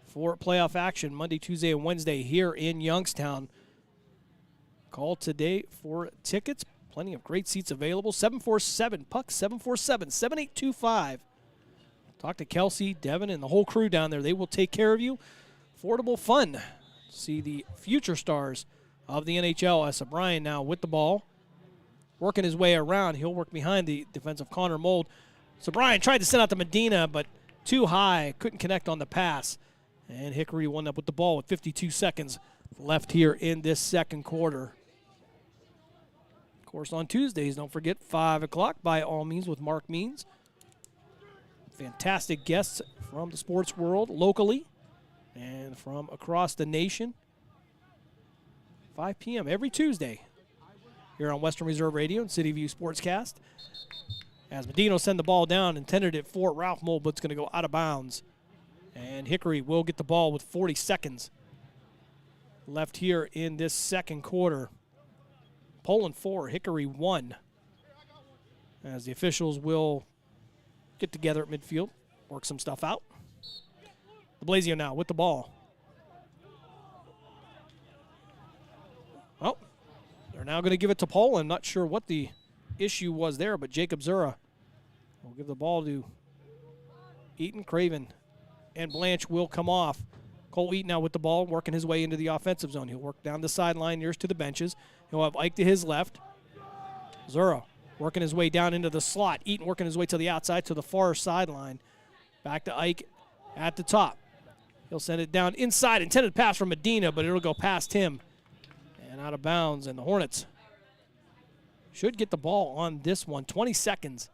for playoff action Monday, Tuesday, and Wednesday here in Youngstown. Call today for tickets. Plenty of great seats available. 747-PUCK, 747-7825. Talk to Kelsey, Devin, and the whole crew down there. They will take care of you. Affordable fun. See the future stars of the NHL. As O'Brien now with the ball, working his way around. He'll work behind the defensive Connor Mold. So Brian tried to send out to Medina, but too high. Couldn't connect on the pass. And Hickory won up with the ball with 52 seconds left here in this second quarter. Of course, on Tuesdays, don't forget 5 o'clock, By All Means with Mark Means. Fantastic guests from the sports world locally and from across the nation. 5 p.m. every Tuesday here on Western Reserve Radio and City View Sportscast. As Medina send the ball down, intended it for Ralph Mold, but it's going to go out of bounds. And Hickory will get the ball with 40 seconds left here in this second quarter. Poland 4, Hickory 1. As the officials will get together at midfield, work some stuff out. De Blasio now with the ball. Well, they're now going to give it to Poland. Not sure what the issue was there, but Jacob Zura will give the ball to Eaton. Craven and Blanche will come off. Cole Eaton now with the ball, working his way into the offensive zone. He'll work down the sideline nearest to the benches. He'll have Ike to his left. Zura working his way down into the slot. Eaton working his way to the outside to the far sideline. Back to Ike at the top. He'll send it down inside. Intended pass from Medina, but it'll go past him and out of bounds. And the Hornets should get the ball on this one. 20 seconds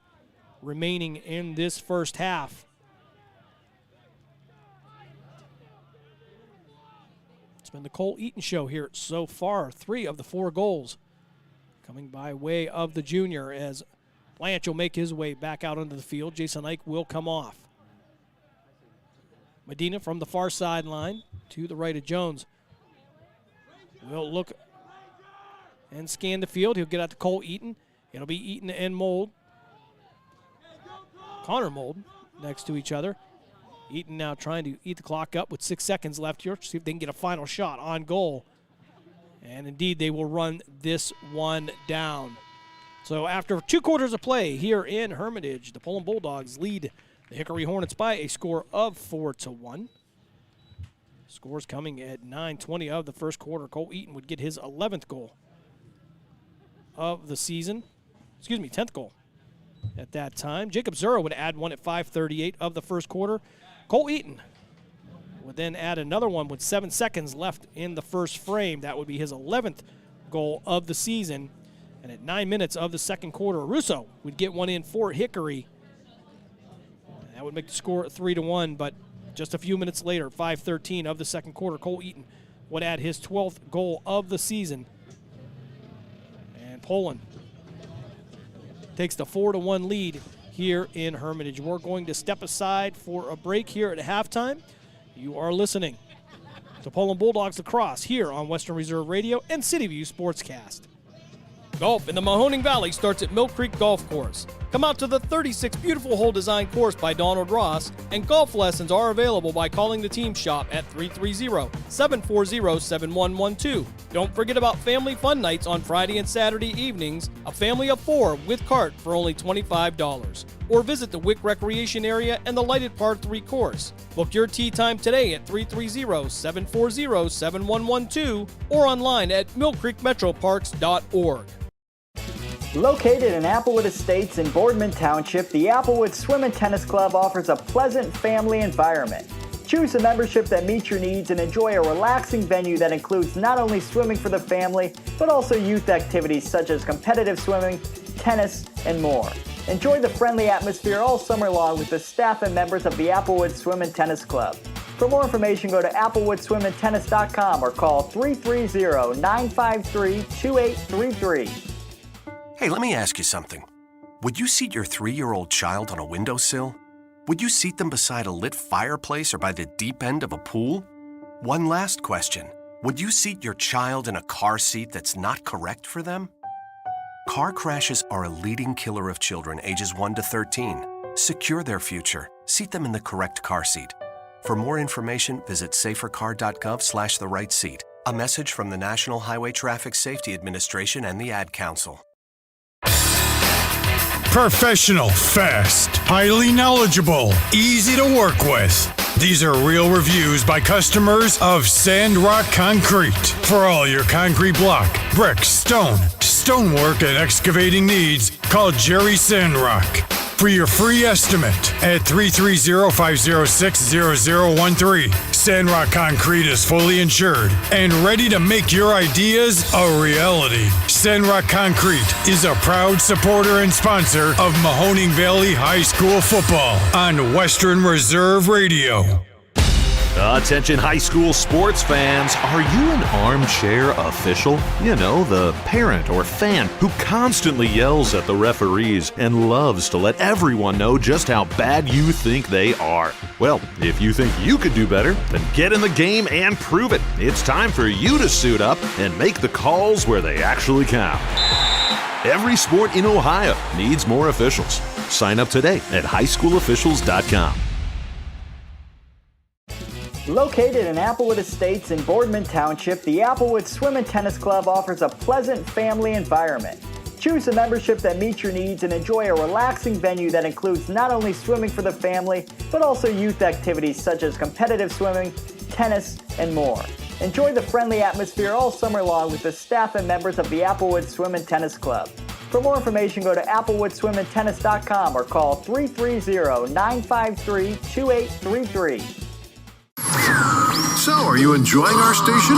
remaining in this first half. It's been the Cole Eaton show here so far. 3 of the 4 goals coming by way of the junior, as Blanche will make his way back out onto the field. Jason Ike will come off. Medina from the far sideline to the right of Jones. Will look and scan the field. He'll get out to Cole Eaton. It'll be Eaton and Mold. Connor Mold next to each other. Eaton now trying to eat the clock up with 6 seconds left here. See if they can get a final shot on goal. And indeed, they will run this one down. So after 2 quarters of play here in Hermitage, the Poland Bulldogs lead the Hickory Hornets by a score of 4-1. Scores coming at 9:20 of the first quarter. Cole Eaton would get his 11th goal of the season. 10th goal at that time. Jacob Zura would add one at 5:38 of the first quarter. Cole Eaton would then add another one with 7 seconds left in the first frame. That would be his 11th goal of the season. And at 9 minutes of the second quarter, Russo would get one in for Hickory. That would make the score 3-1, but just a few minutes later, 5:13 of the second quarter, Cole Eaton would add his 12th goal of the season. And Poland takes the 4-1 lead here in Hermitage. We're going to step aside for a break here at halftime. You are listening to Poland Bulldogs Lacrosse here on Western Reserve Radio and City View Sportscast. Golf in the Mahoning Valley starts at Mill Creek Golf Course. Come out to the 36 beautiful hole design course by Donald Ross, and golf lessons are available by calling the team shop at 330-740-7112. Don't forget about family fun nights on Friday and Saturday evenings, a family of 4 with cart for only $25. Or visit the Wick Recreation Area and the lighted Par 3 course. Book your tee time today at 330-740-7112 or online at millcreekmetroparks.org. Located in Applewood Estates in Boardman Township, the Applewood Swim and Tennis Club offers a pleasant family environment. Choose a membership that meets your needs and enjoy a relaxing venue that includes not only swimming for the family, but also youth activities such as competitive swimming, tennis, and more. Enjoy the friendly atmosphere all summer long with the staff and members of the Applewood Swim and Tennis Club. For more information, go to applewoodswimandtennis.com or call 330-953-2833. Hey, let me ask you something. Would you seat your 3-year-old child on a windowsill? Would you seat them beside a lit fireplace or by the deep end of a pool? One last question. Would you seat your child in a car seat that's not correct for them? Car crashes are a leading killer of children ages 1 to 13. Secure their future. Seat them in the correct car seat. For more information, visit safercar.gov/the-right-seat. A message from the National Highway Traffic Safety Administration and the Ad Council. Professional, fast, highly knowledgeable, easy to work with. These are real reviews by customers of Sandrock Concrete. For all your concrete block, brick, stone, stonework, and excavating needs, call Jerry Sandrock. For your free estimate at 330-506-0013. Sandrock Concrete is fully insured and ready to make your ideas a reality. Sandrock Concrete is a proud supporter and sponsor of Mahoning Valley High School football on Western Reserve Radio. Attention high school sports fans, are you an armchair official? You know, the parent or fan who constantly yells at the referees and loves to let everyone know just how bad you think they are. Well, if you think you could do better, then get in the game and prove it. It's time for you to suit up and make the calls where they actually count. Every sport in Ohio needs more officials. Sign up today at highschoolofficials.com. Located in Applewood Estates in Boardman Township, the Applewood Swim and Tennis Club offers a pleasant family environment. Choose a membership that meets your needs and enjoy a relaxing venue that includes not only swimming for the family, but also youth activities such as competitive swimming, tennis, and more. Enjoy the friendly atmosphere all summer long with the staff and members of the Applewood Swim and Tennis Club. For more information, go to applewoodswimandtennis.com or call 330-953-2833. So, are you enjoying our station?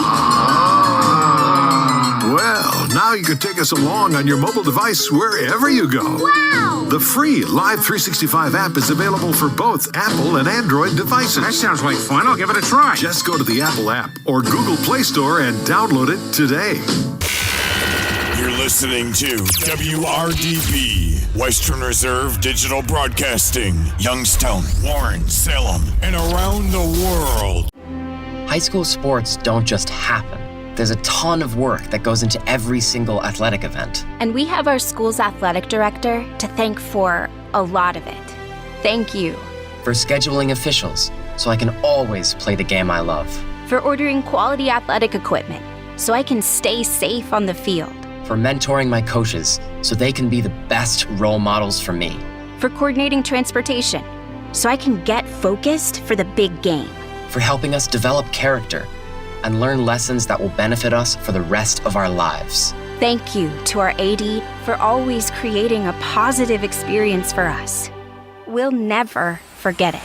Well, now you can take us along on your mobile device wherever you go. Wow! The free Live 365 app is available for both Apple and Android devices. That sounds like fun. I'll give it a try. Just go to the Apple app or Google Play Store and download it today. You're listening to WRDB, Western Reserve Digital Broadcasting, Youngstown, Warren, Salem, and around the world. High school sports don't just happen. There's a ton of work that goes into every single athletic event. And we have our school's athletic director to thank for a lot of it. Thank you. For scheduling officials, so I can always play the game I love. For ordering quality athletic equipment, so I can stay safe on the field. For mentoring my coaches, so they can be the best role models for me. For coordinating transportation, so I can get focused for the big game. For helping us develop character and learn lessons that will benefit us for the rest of our lives. Thank you to our AD for always creating a positive experience for us. We'll never forget it.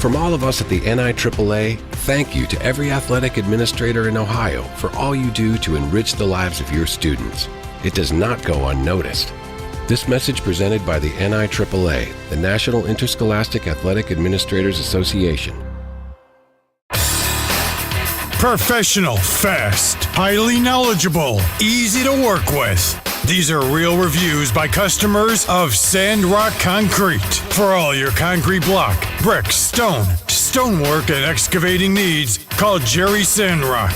From all of us at the NIAAA, thank you to every athletic administrator in Ohio for all you do to enrich the lives of your students. It does not go unnoticed. This message presented by the NIAAA, the National Interscholastic Athletic Administrators Association. Professional, fast, highly knowledgeable, easy to work with. These are real reviews by customers of Sandrock Concrete. For all your concrete block, brick, stone, stonework, and excavating needs, call Jerry Sandrock.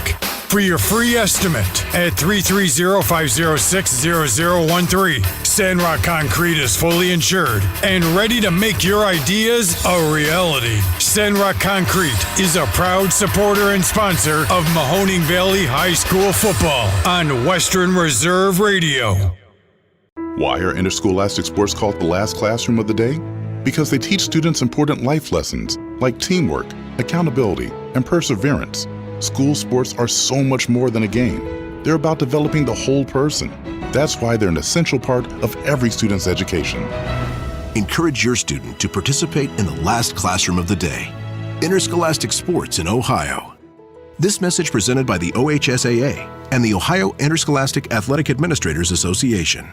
For your free estimate at 330-506-0013. Sandrock Concrete is fully insured and ready to make your ideas a reality. Sandrock Concrete is a proud supporter and sponsor of Mahoning Valley High School football on Western Reserve Radio. Why are interscholastic sports called the last classroom of the day? Because they teach students important life lessons like teamwork, accountability, and perseverance. School sports are so much more than a game. They're about developing the whole person. That's why they're an essential part of every student's education. Encourage your student to participate in the last classroom of the day. Interscholastic sports in Ohio. This message presented by the OHSAA and the Ohio Interscholastic Athletic Administrators Association.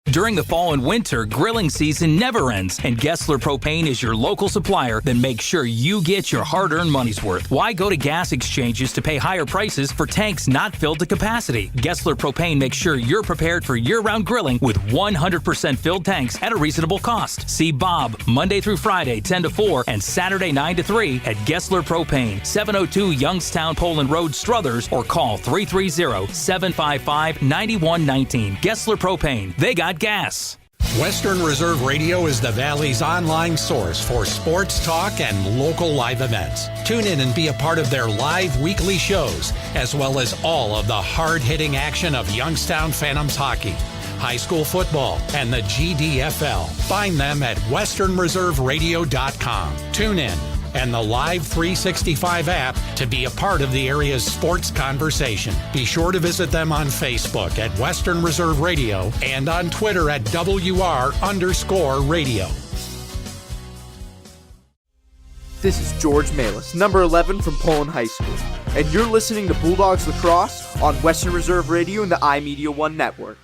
During the fall and winter, grilling season never ends, and Gessler Propane is your local supplier that makes sure you get your hard-earned money's worth. Why go to gas exchanges to pay higher prices for tanks not filled to capacity? Gessler Propane makes sure you're prepared for year-round grilling with 100% filled tanks at a reasonable cost. See Bob Monday through Friday, 10 to 4, and Saturday, 9 to 3 at Gessler Propane, 702 Youngstown Poland Road, Struthers, or call 330-755-9119. Gessler Propane. They got gas. Western Reserve Radio is the Valley's online source for sports talk and local live events. Tune in and be a part of their live weekly shows, as well as all of the hard-hitting action of Youngstown Phantoms hockey, high school football, and the GDFL. Find them at westernreserveradio.com. Tune in and the Live 365 app to be a part of the area's sports conversation. Be sure to visit them on Facebook at Western Reserve Radio and on Twitter at WR_radio. This is George Malis, number 11 from Poland High School, and you're listening to Bulldogs Lacrosse on Western Reserve Radio and the iMedia1 network.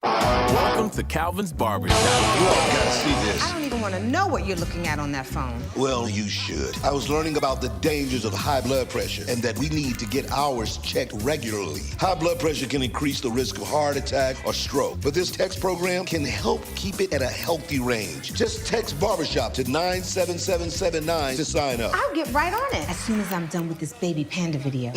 Welcome to Calvin's Barbershop. You all gotta see this. I don't even want to know what you're looking at on that phone. Well, you should. I was learning about the dangers of high blood pressure and that we need to get ours checked regularly. High blood pressure can increase the risk of heart attack or stroke, but this text program can help keep it at a healthy range. Just text Barbershop to 97779 to sign up. I'll get right on it as soon as I'm done with this baby panda video.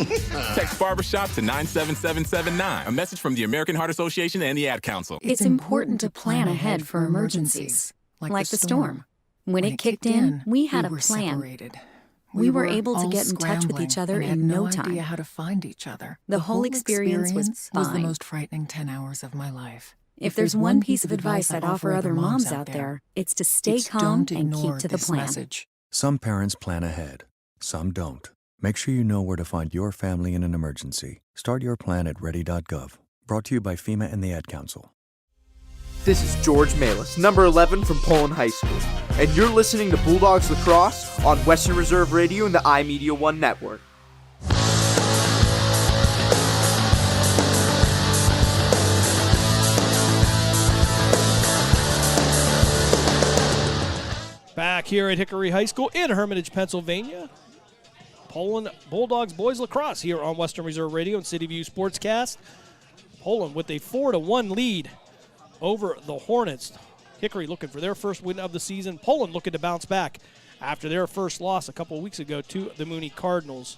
Text Barbershop to 97779. A message from the American Heart Association and the Ad Council. It's important to plan ahead for emergencies, like the storm. When it kicked in, we had a plan. Separated. We were able to get in touch with each other in no time. Idea how to find each other. The whole experience was fine. the most frightening 10 hours of my life. If there's one piece of advice I'd offer other moms out there, it's to stay calm and keep to the plan. Message. Some parents plan ahead, some don't. Make sure you know where to find your family in an emergency. Start your plan at ready.gov. Brought to you by FEMA and the Ad Council. This is George Malis, number 11 from Poland High School, and you're listening to Bulldogs Lacrosse on Western Reserve Radio and the iMedia1 network. Back here at Hickory High School in Hermitage, Pennsylvania. Poland Bulldogs boys lacrosse here on Western Reserve Radio and City View Sportscast. Poland with a 4-1 lead over the Hornets. Hickory looking for their first win of the season. Poland looking to bounce back after their first loss a couple of weeks ago to the Mooney Cardinals.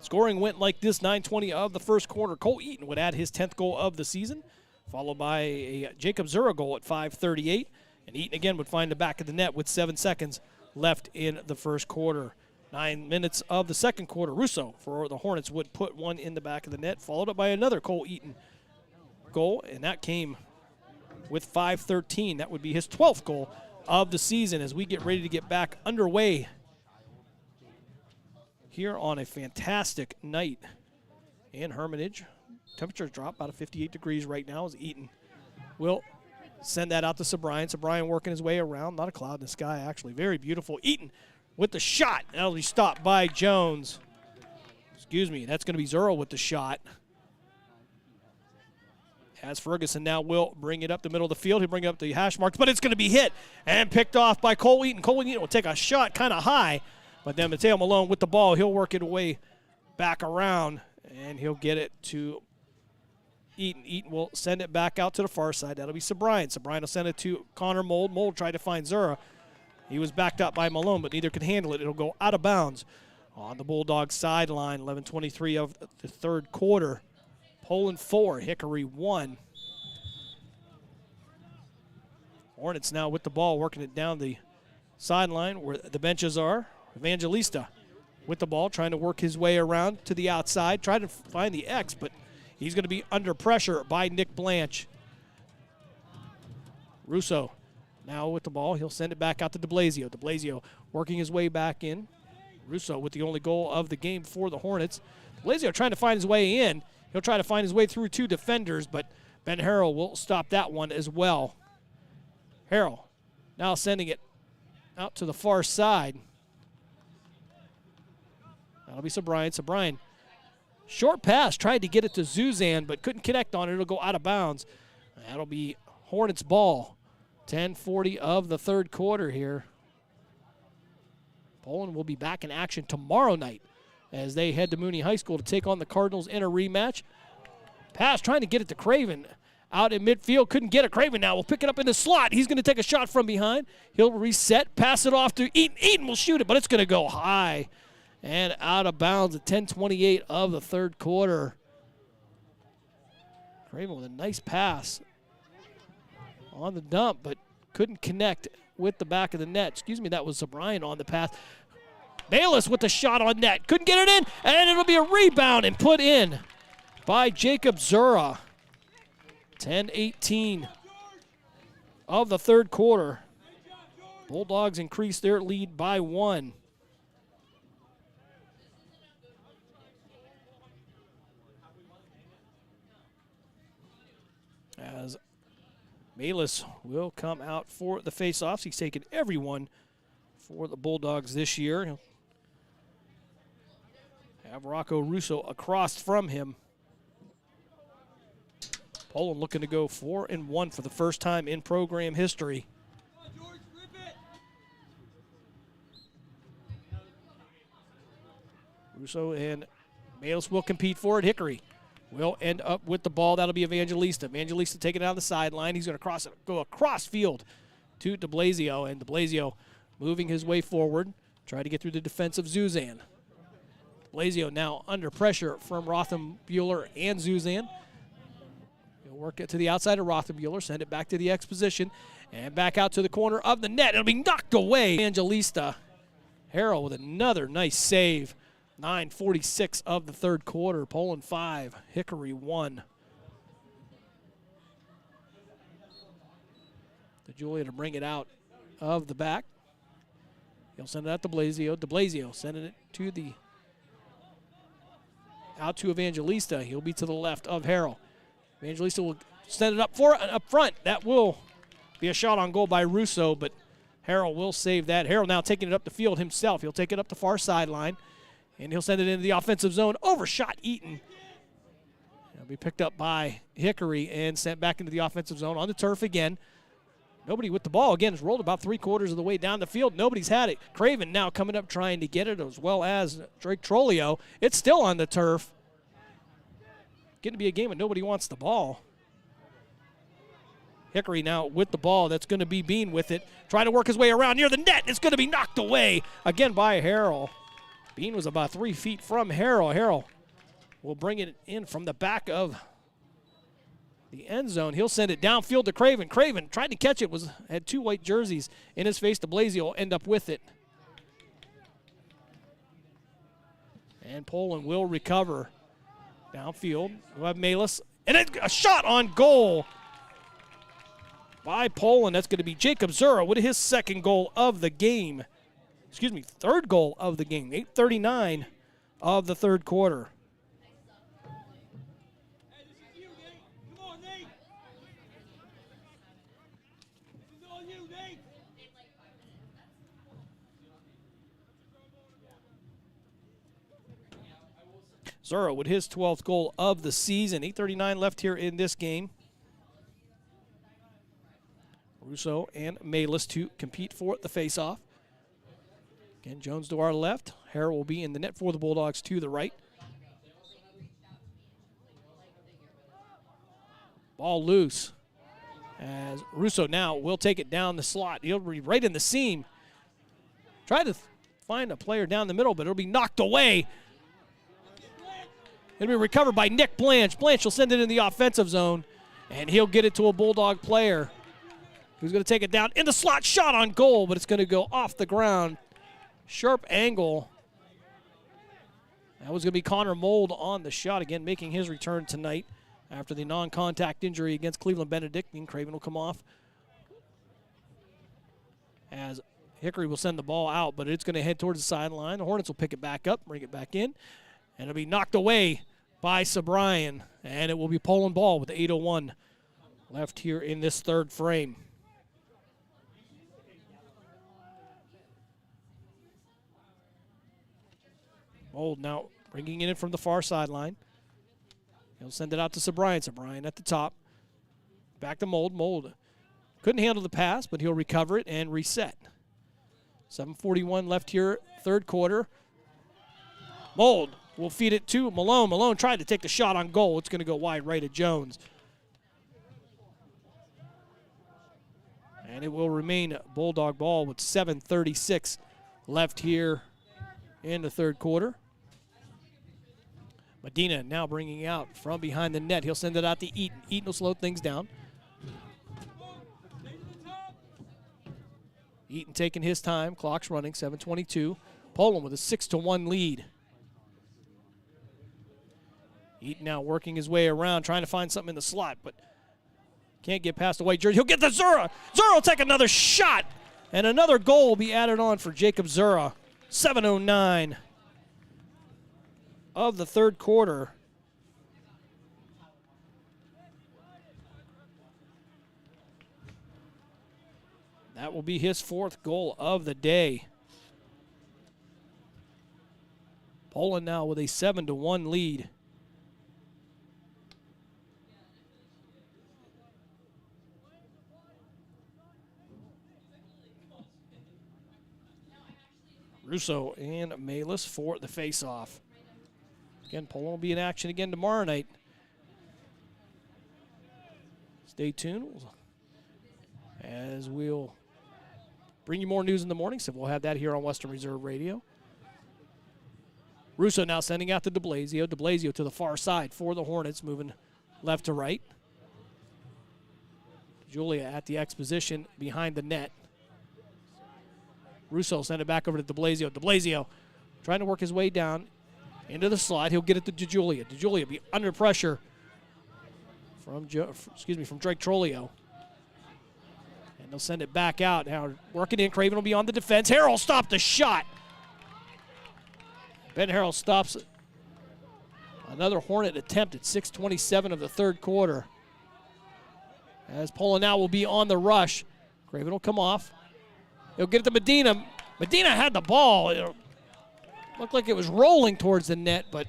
Scoring went like this, 9:20 of the first quarter. Cole Eaton would add his 10th goal of the season, followed by a Jacob Zura goal at 5:38. And Eaton again would find the back of the net with 7 seconds left in the first quarter. 9 minutes of the second quarter, Russo for the Hornets would put one in the back of the net, followed up by another Cole Eaton goal, and that came with 5:13. That would be his 12th goal of the season as we get ready to get back underway here on a fantastic night in Hermitage. Temperatures drop about 58 degrees right now as Eaton will send that out to Sabrian. Sabrian working his way around. Not a cloud in the sky, actually. Very beautiful. Eaton with the shot. That'll be stopped by Jones. Excuse me. That's going to be Zura with the shot. As Ferguson now will bring it up the middle of the field. He'll bring it up the hash marks, but it's going to be hit and picked off by Cole Eaton. Cole Eaton will take a shot kind of high, but then Mateo Malone with the ball. He'll work it away back around, and he'll get it to Eaton. Eaton will send it back out to the far side. That'll be Sabrian. Sabrian will send it to Connor Mold. Mold tried to find Zura. He was backed up by Malone, but neither could handle it. It'll go out of bounds on the Bulldogs sideline. 11:23 of the third quarter. Poland 4, Hickory 1. Hornets now with the ball, working it down the sideline where the benches are. Evangelista with the ball, trying to work his way around to the outside, trying to find the X, but he's going to be under pressure by Nick Blanche. Russo now with the ball. He'll send it back out to DeBlasio. DeBlasio working his way back in. Russo with the only goal of the game for the Hornets. DeBlasio trying to find his way in. He'll try to find his way through two defenders, but Ben Harrell will stop that one as well. Harrell now sending it out to the far side. That'll be Sabrian. Sabrian, short pass, tried to get it to Zuzan, but couldn't connect on it. It'll go out of bounds. That'll be Hornets ball. 10:40 of the third quarter here. Poland will be back in action tomorrow night as they head to Mooney High School to take on the Cardinals in a rematch. Pass trying to get it to Craven. Out in midfield, couldn't get it. Craven now will pick it up in the slot. He's going to take a shot from behind. He'll reset, pass it off to Eaton. Eaton will shoot it, but it's going to go high and out of bounds at 10:28 of the third quarter. Craven with a nice pass on the dump, but couldn't connect with the back of the net. Excuse me, that was O'Brien on the pass. Bayless with the shot on net. Couldn't get it in, and it'll be a rebound and put in by Jacob Zura. 10:18 of the third quarter. Bulldogs increase their lead by 1. As Bayless will come out for the faceoffs. He's taken everyone for the Bulldogs this year. He'll have Rocco Russo across from him. Poland looking to go 4-1 for the first time in program history. Russo and Bayless will compete for it. Hickory will end up with the ball. That'll be Evangelista. Evangelista taking it down the sideline. He's going to go across field to de Blasio, and de Blasio moving his way forward, try to get through the defensive Zuzan. Blasio now under pressure from Rothenbuehler and Zuzan. He'll work it to the outside of Rothenbuehler, send it back to the X position, and back out to the corner of the net. It'll be knocked away. Evangelista. Harrell with another nice save. 9:46 of the third quarter. Poland 5, Hickory 1. DeJulia to bring it out of the back. He'll send it out to Blasio. De Blasio sending it to the out to Evangelista. He'll be to the left of Harrell. Evangelista will send it up front. That will be a shot on goal by Russo, but Harrell will save that. Harrell now taking it up the field himself. He'll take it up the far sideline, and he'll send it into the offensive zone. Overshot Eaton. It'll be picked up by Hickory and sent back into the offensive zone on the turf again. Nobody with the ball. Again, it's rolled about 3/4 of the way down the field. Nobody's had it. Craven now coming up trying to get it, as well as Drake Trolio. It's still on the turf. Getting to be a game and nobody wants the ball. Hickory now with the ball. That's going to be Bean with it. Trying to work his way around near the net. It's going to be knocked away again by Harrell. Bean was about 3 feet from Harrell. Harrell will bring it in from the back of the end zone. He'll send it downfield to Craven. Craven tried to catch it, had 2 white jerseys in his face. De Blasio will end up with it. And Poland will recover. Downfield, we'll have Malis. And a shot on goal by Poland. That's going to be Jacob Zura with his second goal of the game. Excuse me, third goal of the game. 8:39 of the third quarter. Zura with his 12th goal of the season. 8:39 left here in this game. Russo and Malis to compete for the faceoff. Again, Jones to our left. Harrell will be in the net for the Bulldogs to the right. Ball loose. As Russo now will take it down the slot. He'll be right in the seam. Try to find a player down the middle, but it'll be knocked away. It'll be recovered by Nick Blanche. Blanche will send it in the offensive zone, and he'll get it to a Bulldog player who's going to take it down in the slot. Shot on goal, but it's going to go off the ground. Sharp angle. That was going to be Connor Mold on the shot, again making his return tonight after the non-contact injury against Cleveland Benedictine. Craven will come off as Hickory will send the ball out, but it's going to head towards the sideline. The Hornets will pick it back up, bring it back in, and it'll be knocked away by Sabrian, and it will be Poland ball with 8:01 left here in this third frame. Mold now bringing it in from the far sideline. He'll send it out to Sabrian. Sabrian at the top. Back to Mold. Mold couldn't handle the pass, but he'll recover it and reset. 7:41 left here, third quarter. Mold will feed it to Malone. Malone tried to take the shot on goal. It's going to go wide right at Jones. And it will remain Bulldog ball with 7:36 left here in the third quarter. Medina now bringing out from behind the net. He'll send it out to Eaton. Eaton will slow things down. Eaton taking his time. Clock's running, 7:22. Poland with a 6-1 lead. Eaton now working his way around, trying to find something in the slot, but can't get past the white jersey. He'll get the Zura. Zura will take another shot, and another goal will be added on for Jacob Zura. 7:09 of the third quarter. That will be his fourth goal of the day. Poland now with a 7-1 lead. Russo and Malis for the face-off. Again, Poland will be in action again tomorrow night. Stay tuned as we'll bring you more news in the morning, so we'll have that here on Western Reserve Radio. Russo now sending out to De Blasio. De Blasio to the far side for the Hornets, moving left to right. Julia at the exposition behind the net. Russo sent it back over to De Blasio. De Blasio trying to work his way down into the slot. He'll get it to DeJulia. DeJulia be under pressure from Drake Trolio. And they'll send it back out. Now working in. Craven will be on the defense. Harrell stopped the shot. Ben Harrell stops another Hornet attempt at 6:27 of the third quarter. As Poland now will be on the rush. Craven will come off. He'll get it to Medina. Medina had the ball. It looked like it was rolling towards the net, but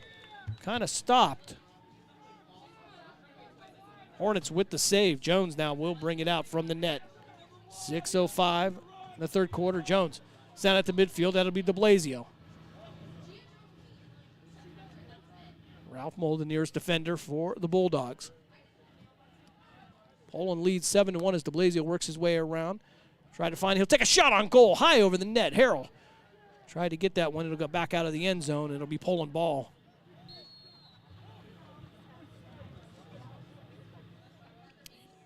kind of stopped. Hornets with the save. Jones now will bring it out from the net. 6:05 in the third quarter. Jones sent it to midfield. That'll be De Blasio. Ralph Mold, the nearest defender for the Bulldogs. Poland leads 7-1 as De Blasio works his way around. Try to find, he'll take a shot on goal, high over the net. Harrell tried to get that one. It'll go back out of the end zone. It'll be Poland ball.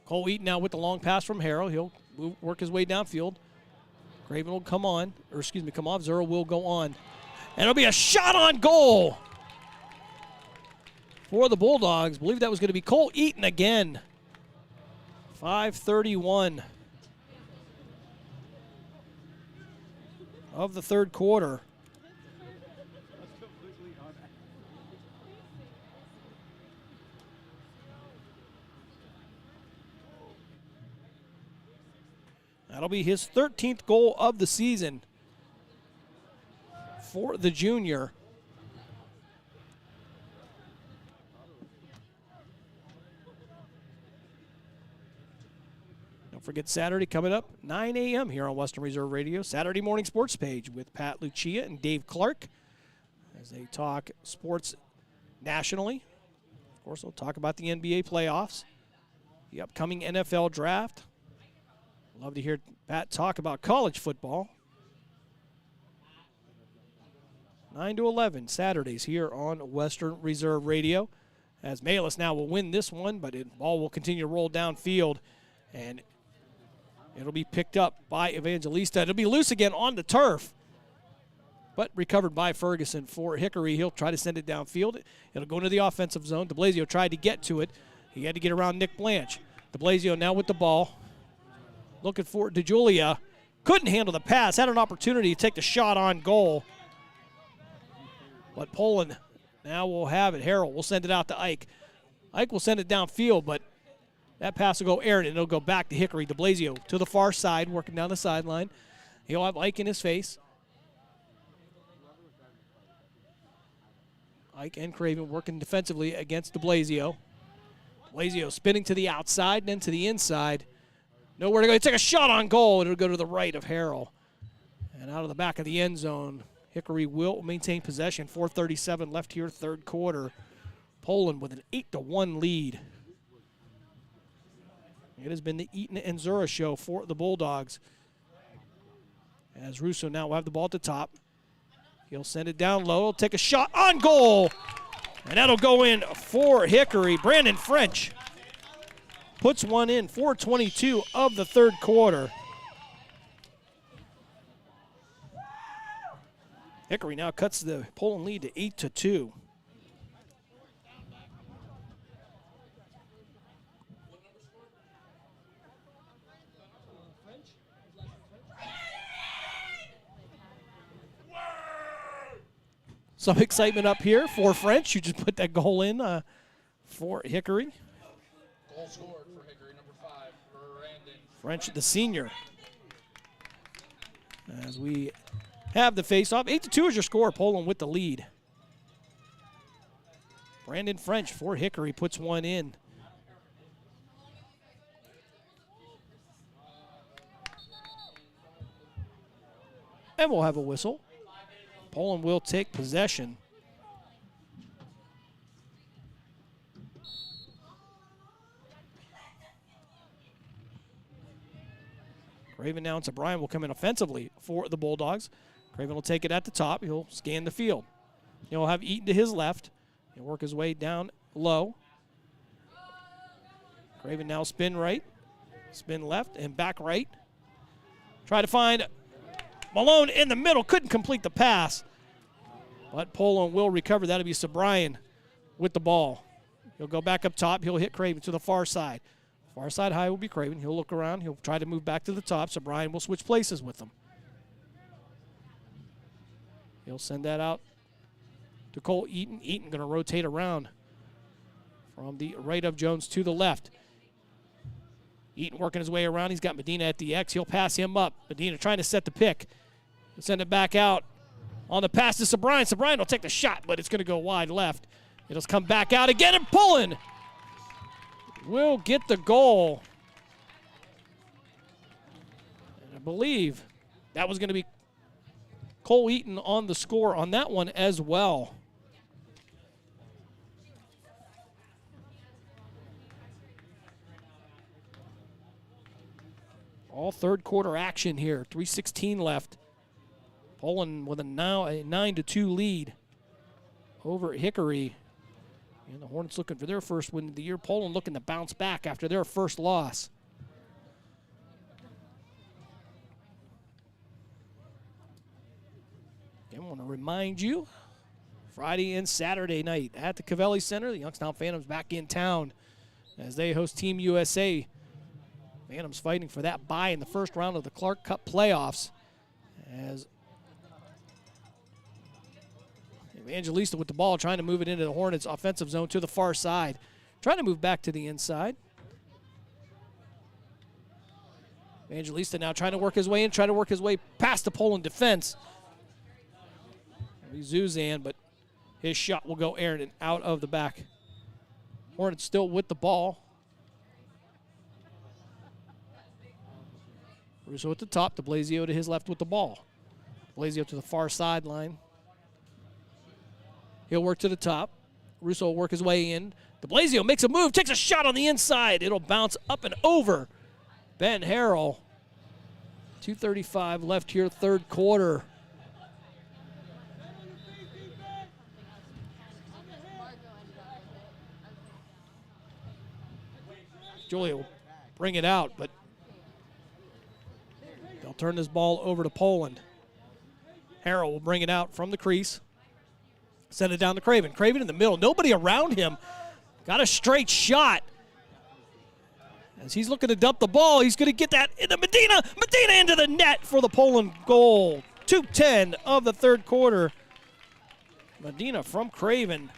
Cole Eaton now with the long pass from Harrell. He'll work his way downfield. Craven will come on, come off. Zura will go on. And it'll be a shot on goal for the Bulldogs. I believe that was going to be Cole Eaton again. 5:31 of the third quarter. That'll be his 13th goal of the season for the junior. Don't forget Saturday coming up, 9 a.m. here on Western Reserve Radio. Saturday morning sports page with Pat Lucia and Dave Clark as they talk sports nationally. Of course, we'll talk about the NBA playoffs, the upcoming NFL draft. Love to hear Pat talk about college football. 9 to 11 Saturdays here on Western Reserve Radio. As Malis now will win this one, but the ball will continue to roll downfield, and it'll be picked up by Evangelista. It'll be loose again on the turf, but recovered by Ferguson for Hickory. He'll try to send it downfield. It'll go into the offensive zone. De Blasio tried to get to it. He had to get around Nick Blanche. De Blasio now with the ball. Looking for DeJulia. Couldn't handle the pass. Had an opportunity to take the shot on goal. But Poland now will have it. Harrell will send it out to Ike. Ike will send it downfield, but that pass will go errant, and it'll go back to Hickory. De Blasio to the far side, working down the sideline. He'll have Ike in his face. Ike and Craven working defensively against De Blasio. Blasio spinning to the outside and then to the inside. Nowhere to go. He took a shot on goal. It'll go to the right of Harrell. And out of the back of the end zone, Hickory will maintain possession. 4:37 left here, third quarter. Poland with an 8-1 lead. It has been the Eaton and Zura show for the Bulldogs. As Russo now will have the ball at the top. He'll send it down low. He'll take a shot on goal. And that'll go in for Hickory. Brandon French puts one in. 4:22 of the third quarter. Hickory now cuts the Poland lead to 8-2. Some excitement up here for French, who just put that goal in for Hickory. Goal scored for Hickory, number 5, Brandon. French, the senior. As we have the face-off. 8-2 is your score. Poland with the lead. Brandon French for Hickory puts one in. And we'll have a whistle. Poland will take possession. Craven now into Bryan will come in offensively for the Bulldogs. Craven will take it at the top. He'll scan the field. He'll have Eaton to his left. He'll work his way down low. Craven now spin right, spin left, and back right. Try to find Malone in the middle. Couldn't complete the pass. But Poland will recover. That'll be Sabrian with the ball. He'll go back up top. He'll hit Craven to the far side. Far side high will be Craven. He'll look around. He'll try to move back to the top. Sabrian will switch places with him. He'll send that out to Cole Eaton. Eaton going to rotate around from the right of Jones to the left. Eaton working his way around. He's got Medina at the X. He'll pass him up. Medina trying to set the pick. He'll send it back out on the pass to Sabrian. Sabrian will take the shot, but it's going to go wide left. It'll come back out again, and Poland will get the goal. And I believe that was going to be Cole Eaton on the score on that one as well. All third quarter action here. 3:16 left. Poland with now a 9-2 lead over Hickory. And the Hornets looking for their first win of the year. Poland looking to bounce back after their first loss. Again, I want to remind you, Friday and Saturday night at the Cavelli Center, the Youngstown Phantoms back in town as they host Team USA. Phantoms fighting for that bye in the first round of the Clark Cup playoffs. As Evangelista with the ball, trying to move it into the Hornets' offensive zone to the far side. Trying to move back to the inside. Evangelista now trying to work his way in, trying to work his way past the Poland defense. Zuzan, but his shot will go errant and out of the back. Hornets still with the ball. Russo at the top, de Blasio to his left with the ball. Blasio to the far sideline. He'll work to the top. Russo will work his way in. De Blasio makes a move, takes a shot on the inside. It'll bounce up and over Ben Harrell. 2:35 left here, third quarter. Julia will bring it out, but they'll turn this ball over to Poland. Harrell will bring it out from the crease. Send it down to Craven. Craven in the middle. Nobody around him. Got a straight shot. As he's looking to dump the ball, he's going to get that into Medina. Medina into the net for the Poland goal. 2:10 of the third quarter. Medina from Craven.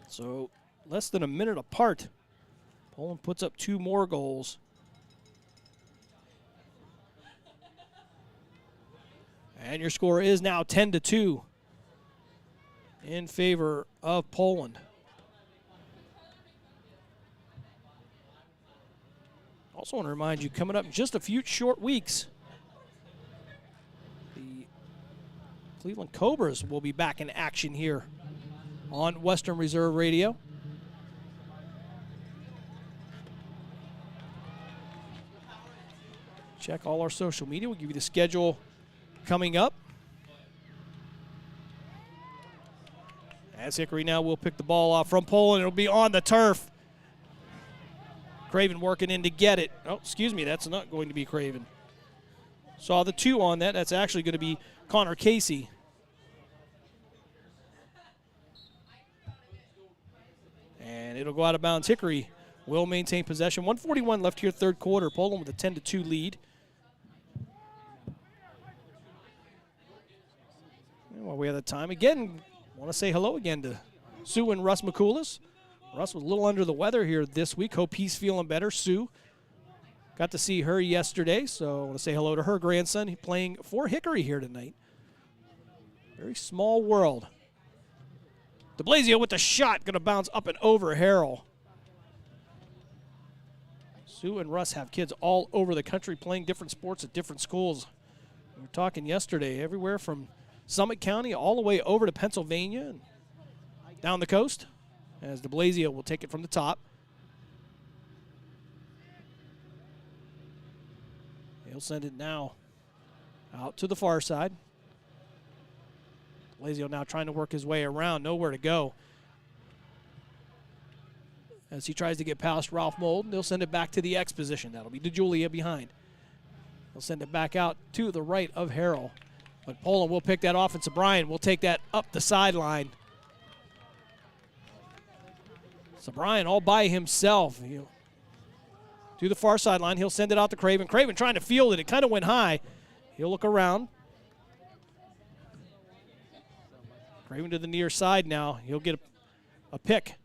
So less than a minute apart. Poland puts up 2 more goals. And your score is now 10-2. in favor of Poland. Also want to remind you, coming up in just a few short weeks, the Cleveland Cobras will be back in action here on Western Reserve Radio. Check all our social media. We'll give you the schedule coming up. As Hickory now will pick the ball off from Poland. It'll be on the turf. Craven working in to get it. Oh, excuse me, that's not going to be Craven. Saw the 2 on that. That's actually going to be Connor Casey. And it'll go out of bounds. Hickory will maintain possession. 1:41 left here, third quarter. Poland with a 10-2 lead. And while we have the time, again, want to say hello again to Sue and Russ McCoulis. Russ was a little under the weather here this week. Hope he's feeling better. Sue, got to see her yesterday, so I want to say hello to her grandson playing for Hickory here tonight. Very small world. De Blasio with the shot, going to bounce up and over Harrell. Sue and Russ have kids all over the country playing different sports at different schools. We were talking yesterday, everywhere from Summit County all the way over to Pennsylvania and down the coast, as De Blasio will take it from the top. He'll send it now out to the far side. De Blasio now trying to work his way around, nowhere to go. As he tries to get past Ralph Mold, they'll send it back to the X position. That'll be DeJulia behind. They'll send it back out to the right of Harrell. But Poland will pick that off, and Sobrian will take that up the sideline. Sobrian all by himself. He'll to the far sideline. He'll send it out to Craven. Craven trying to field it. It kind of went high. He'll look around. Craven to the near side now. He'll get a pick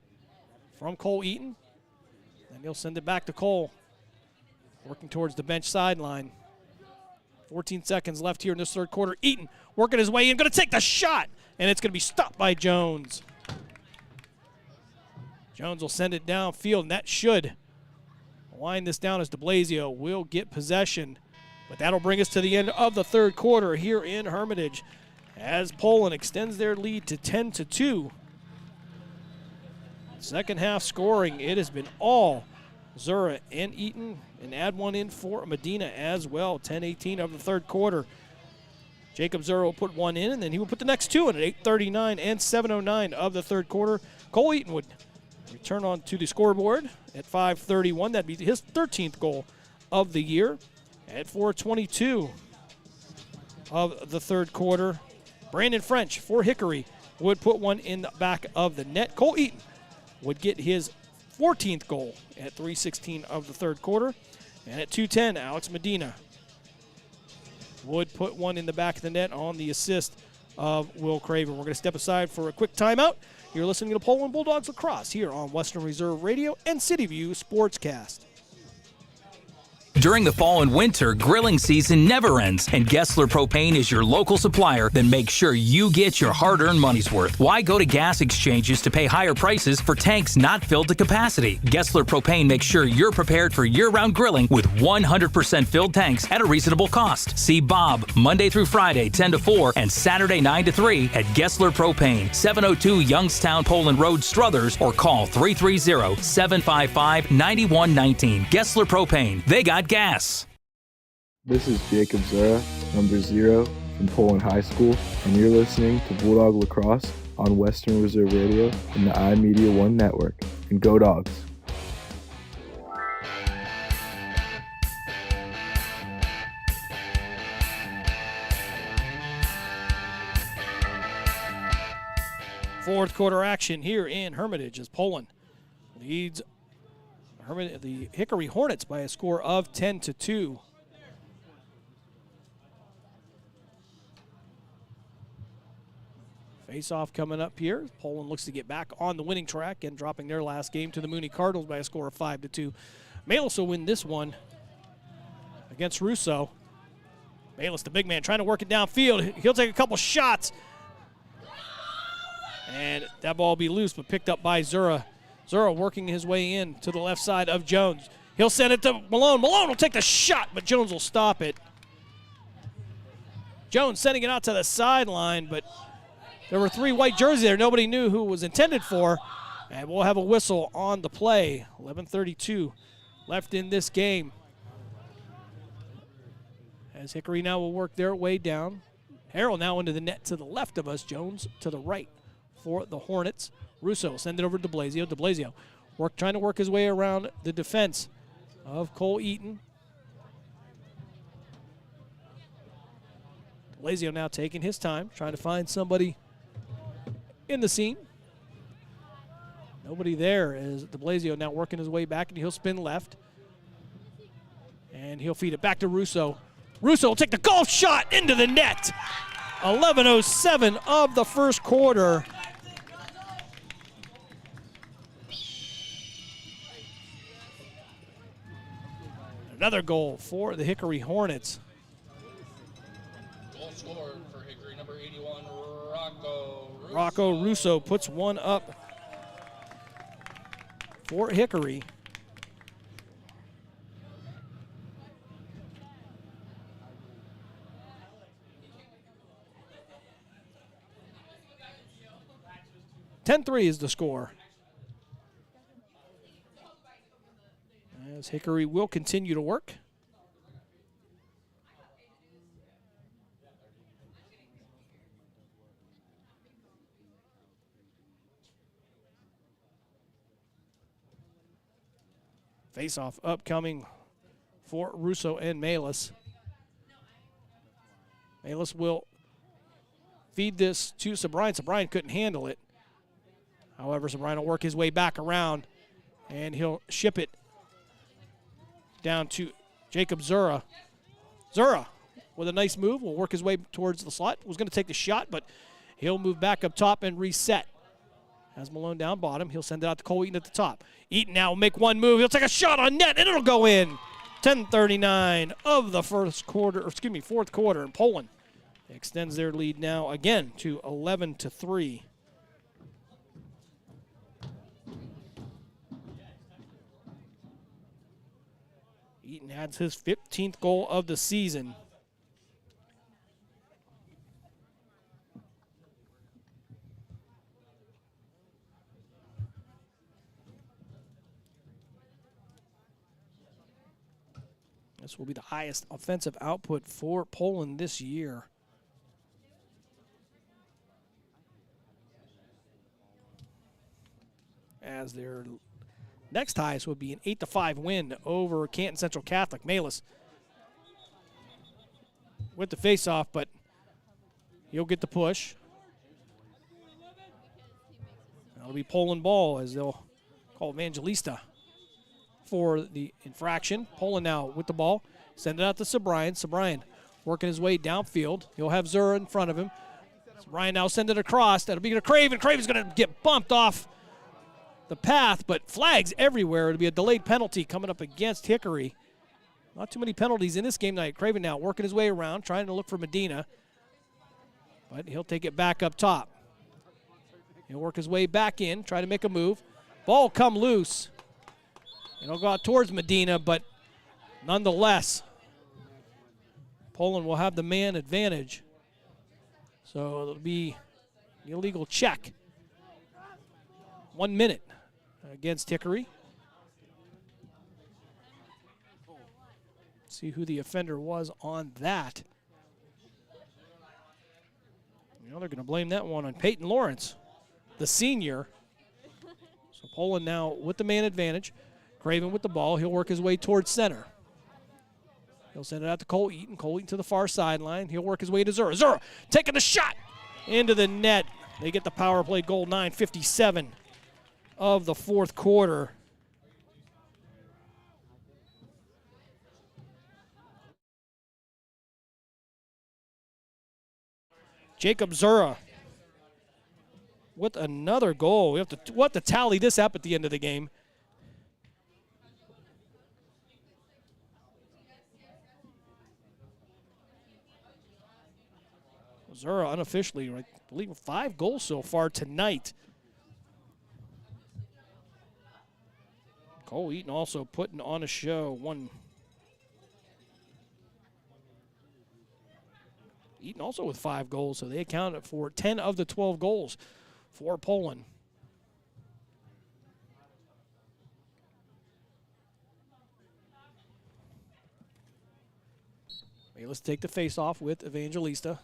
from Cole Eaton. And he'll send it back to Cole. Working towards the bench sideline. 14 seconds left here in this third quarter. Eaton working his way in. Going to take the shot. And it's going to be stopped by Jones. Jones will send it downfield, and that should wind this down as De Blasio will get possession. But that'll bring us to the end of the third quarter here in Hermitage as Poland extends their lead to 10-2. Second half scoring, it has been all Zura and Eaton, and add one in for Medina as well. 10-18 of the third quarter. Jacob Zura will put one in, and then he will put the next 2 in at 8:39 and 7:09 of the third quarter. Cole Eaton would return on to the scoreboard at 5:31. That'd be his 13th goal of the year. At 4:22 of the third quarter, Brandon French for Hickory would put one in the back of the net. Cole Eaton would get his 14th goal at 3:16 of the third quarter. And at 2:10, Alex Medina would put one in the back of the net on the assist of Will Craven. We're going to step aside for a quick timeout. You're listening to Poland Bulldogs Lacrosse here on Western Reserve Radio and City View Sportscast. During the fall and winter, grilling season never ends, and Gessler Propane is your local supplier. Then make sure you get your hard-earned money's worth. Why go to gas exchanges to pay higher prices for tanks not filled to capacity? Gessler Propane makes sure you're prepared for year-round grilling with 100% filled tanks at a reasonable cost. See Bob Monday through Friday 10 to 4 and Saturday 9 to 3 at Gessler Propane, 702 Youngstown Poland Road, Struthers, or call 330-755-9119. Gessler Propane. They got gas. This is Jacob Zura, number 0 from Poland High School, and you're listening to Bulldog Lacrosse on Western Reserve Radio and the iMedia1 network. And go Dogs! Fourth quarter action here in Hermitage as Poland leads the Hickory Hornets by a score of 10-2. Face-off coming up here. Poland looks to get back on the winning track and dropping their last game to the Mooney Cardinals by a score of 5-2. Malis will win this one against Russo. Malis, the big man, trying to work it downfield. He'll take a couple shots. And that ball will be loose, but picked up by Zura. Zura working his way in to the left side of Jones. He'll send it to Malone. Malone will take the shot, but Jones will stop it. Jones sending it out to the sideline, but there were 3 white jerseys there. Nobody knew who it was intended for. And we'll have a whistle on the play. 11:32 left in this game. As Hickory now will work their way down. Harrell now into the net to the left of us. Jones to the right for the Hornets. Russo will send it over to DeBlasio. DeBlasio trying to work his way around the defense of Cole Eaton. DeBlasio now taking his time, trying to find somebody in the seam. Nobody there as DeBlasio now working his way back, and he'll spin left. And he'll feed it back to Russo. Russo will take the golf shot into the net. 11:07 of the first quarter. Another goal for the Hickory Hornets. Goal scored for Hickory, number 81, Rocco Russo. Rocco Russo puts one up for Hickory. (10-3) is the score. As Hickory will continue to work. Face-off upcoming for Russo and Malis. Malis will feed this to Sabrine. Sabrine couldn't handle it. However, Sabrine will work his way back around, and he'll ship it down to Jacob Zura. Zura with a nice move will work his way towards the slot. Was going to take the shot, but he'll move back up top and reset. Has Malone down bottom. He'll send it out to Cole Eaton at the top. Eaton now will make one move. He'll take a shot on net, and it'll go in. 10:39 of the fourth quarter, and Poland extends their lead now again to 11-3. Eaton adds his 15th goal of the season. This will be the highest offensive output for Poland this year. As their next highest would be an 8-5 win over Canton Central Catholic. Malis with the face-off, but he'll get the push. That'll be Poland ball as they'll call Evangelista for the infraction. Poland now with the ball. Send it out to Sabrine. Sabrine working his way downfield. He'll have Zura in front of him. Sabrine now send it across. That'll be to Craven. Craven's going to get bumped off the path, but flags everywhere. It'll be a delayed penalty coming up against Hickory. Not too many penalties in this game tonight. Craven now working his way around, trying to look for Medina, but he'll take it back up top. He'll work his way back in, try to make a move. Ball come loose. It'll go out towards Medina, but nonetheless, Poland will have the man advantage. So it'll be an illegal check. 1 minute against Hickory. See who the offender was on that. You know, they're going to blame that one on Peyton Lawrence, the senior. So Poland now with the man advantage. Craven with the ball. He'll work his way towards center. He'll send it out to Cole Eaton. Cole Eaton to the far sideline. He'll work his way to Zura. Zura taking the shot into the net. They get the power play goal. 9:57 of the fourth quarter. Jacob Zura with another goal. We'll have to tally this up at the end of the game. Zura unofficially, I believe, 5 goals so far tonight. Cole Eaton also putting on a show. Eaton also with 5 goals, so they accounted for 10 of the 12 goals for Poland. Okay, let's take the face-off with Evangelista.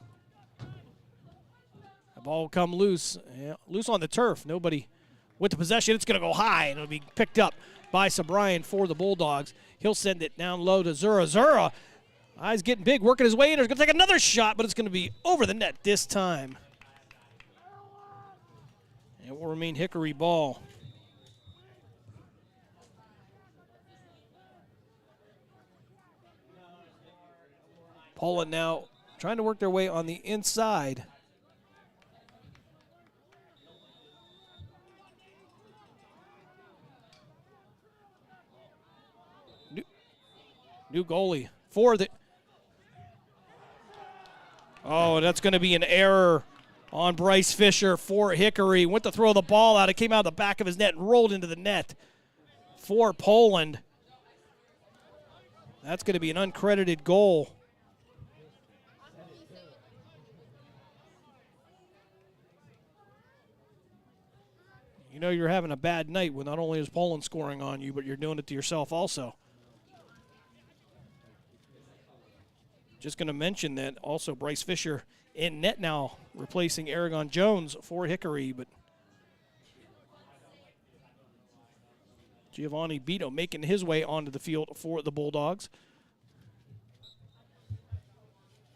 The ball will come loose. Yeah, loose on the turf. Nobody with the possession. It's going to go high, and it'll be picked up by Sabrian for the Bulldogs. He'll send it down low to Zura. Zura, eyes getting big, working his way in. He's going to take another shot, but it's going to be over the net this time. And it will remain Hickory ball. Poland now trying to work their way on the inside. New goalie for the... Oh, that's going to be an error on Bryce Fisher for Hickory. Went to throw the ball out. It came out of the back of his net and rolled into the net for Poland. That's going to be an uncredited goal. You know you're having a bad night when not only is Poland scoring on you, but you're doing it to yourself also. Just going to mention that also Bryce Fisher in net now, replacing Aragon Jones for Hickory, but Giovanni Beto making his way onto the field for the Bulldogs.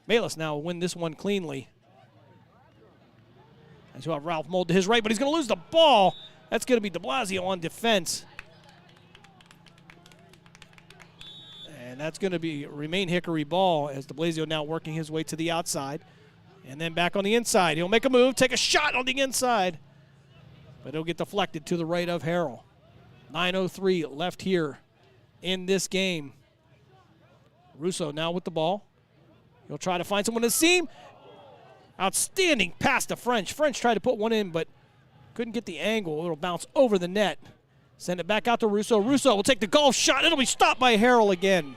Bayless now will win this one cleanly. As you have Ralph Mold to his right, but he's going to lose the ball. That's going to be de Blasio on defense. And that's going to remain Hickory ball as de Blasio now working his way to the outside. And then back on the inside. He'll make a move, take a shot on the inside. But it'll get deflected to the right of Harrell. 9:03 left here in this game. Russo now with the ball. He'll try to find someone to seam. Outstanding pass to French. French tried to put one in, but couldn't get the angle. It'll bounce over the net. Send it back out to Russo. Russo will take the golf shot. It'll be stopped by Harrell again.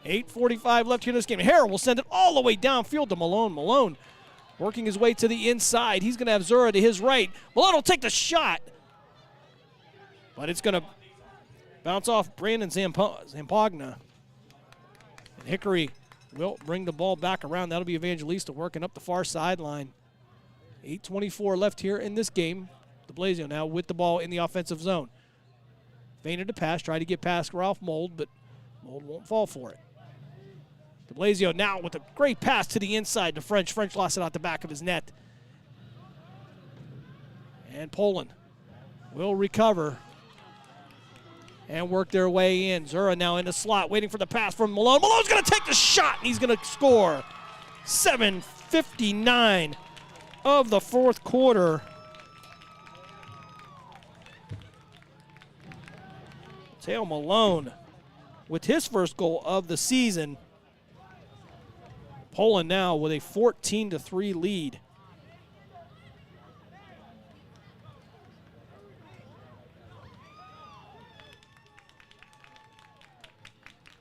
8:45 left here in this game. Harrell will send it all the way downfield to Malone. Malone working his way to the inside. He's going to have Zura to his right. Malone will take the shot. But it's going to bounce off Brandon Zampogna. And Hickory will bring the ball back around. That'll be Evangelista working up the far sideline. 8:24 left here in this game. de Blasio now with the ball in the offensive zone. Feinted to pass, tried to get past Ralph Mold, but Mold won't fall for it. De Blasio now with a great pass to the inside to French. French lost it out the back of his net. And Poland will recover and work their way in. Zura now in the slot, waiting for the pass from Malone. Malone's going to take the shot, and he's going to score. 7:59 of the fourth quarter. Teo Malone with his first goal of the season. Poland now with a 14-3 lead.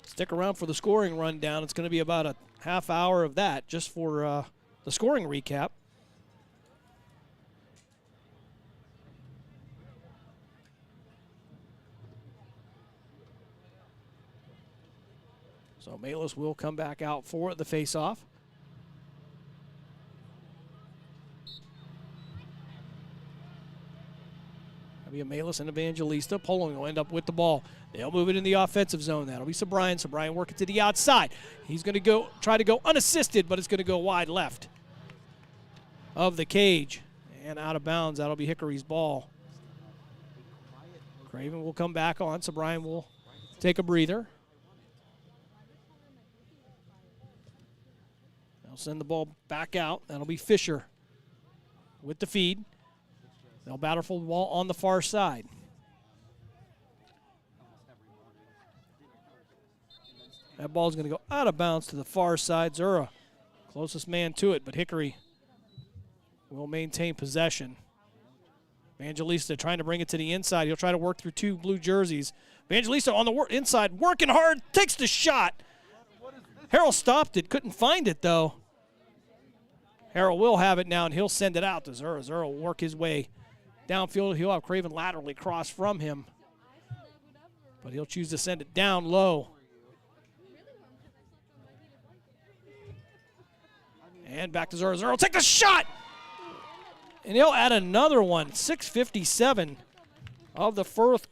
Stick around for the scoring rundown. It's going to be about a half hour of that just for the scoring recap. So Malis will come back out for the faceoff. That'll be a Malis and Evangelista. Poland will end up with the ball. They'll move it in the offensive zone. That'll be Sabrian. Sabrian working to the outside. He's going to try to go unassisted, but it's going to go wide left of the cage and out of bounds. That'll be Hickory's ball. Craven will come back on. Sabrian will take a breather. They'll send the ball back out. That'll be Fisher with the feed. They'll battle for the ball on the far side. That ball's going to go out of bounds to the far side. Zura, closest man to it, but Hickory will maintain possession. Evangelista trying to bring it to the inside. He'll try to work through two blue jerseys. Evangelista on the inside, working hard, takes the shot. Harrell stopped it, couldn't find it though. Harrell will have it now, and he'll send it out to Zura. Zura will work his way downfield. He'll have Craven laterally cross from him, but he'll choose to send it down low. And back to Zura. Zura will take the shot! And he'll add another one. 6:57 of the fourth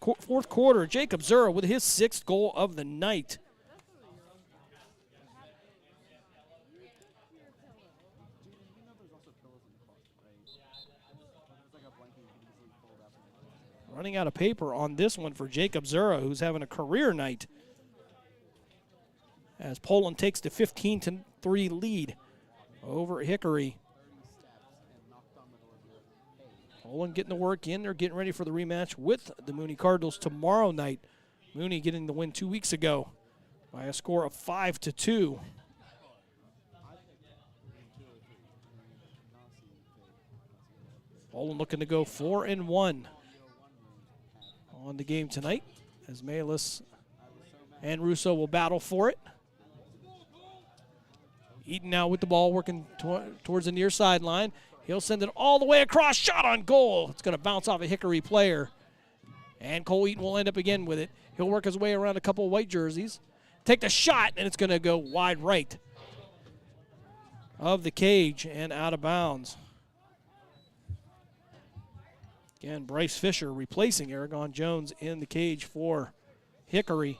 quarter. Jacob Zura with his 6th goal of the night. Running out of paper on this one for Jacob Zura, who's having a career night, as Poland takes the 15-3 lead over Hickory. Poland getting the work in. They're getting ready for the rematch with the Mooney Cardinals tomorrow night. Mooney getting the win 2 weeks ago by a score of 5-2. Poland looking to go 4-1 on the game tonight, as Malis and Russo will battle for it. Eaton now with the ball, working towards the near sideline. He'll send it all the way across. Shot on goal. It's going to bounce off a Hickory player. And Cole Eaton will end up again with it. He'll work his way around a couple of white jerseys. Take the shot, and it's going to go wide right of the cage and out of bounds. Again, Bryce Fisher replacing Aragon Jones in the cage for Hickory.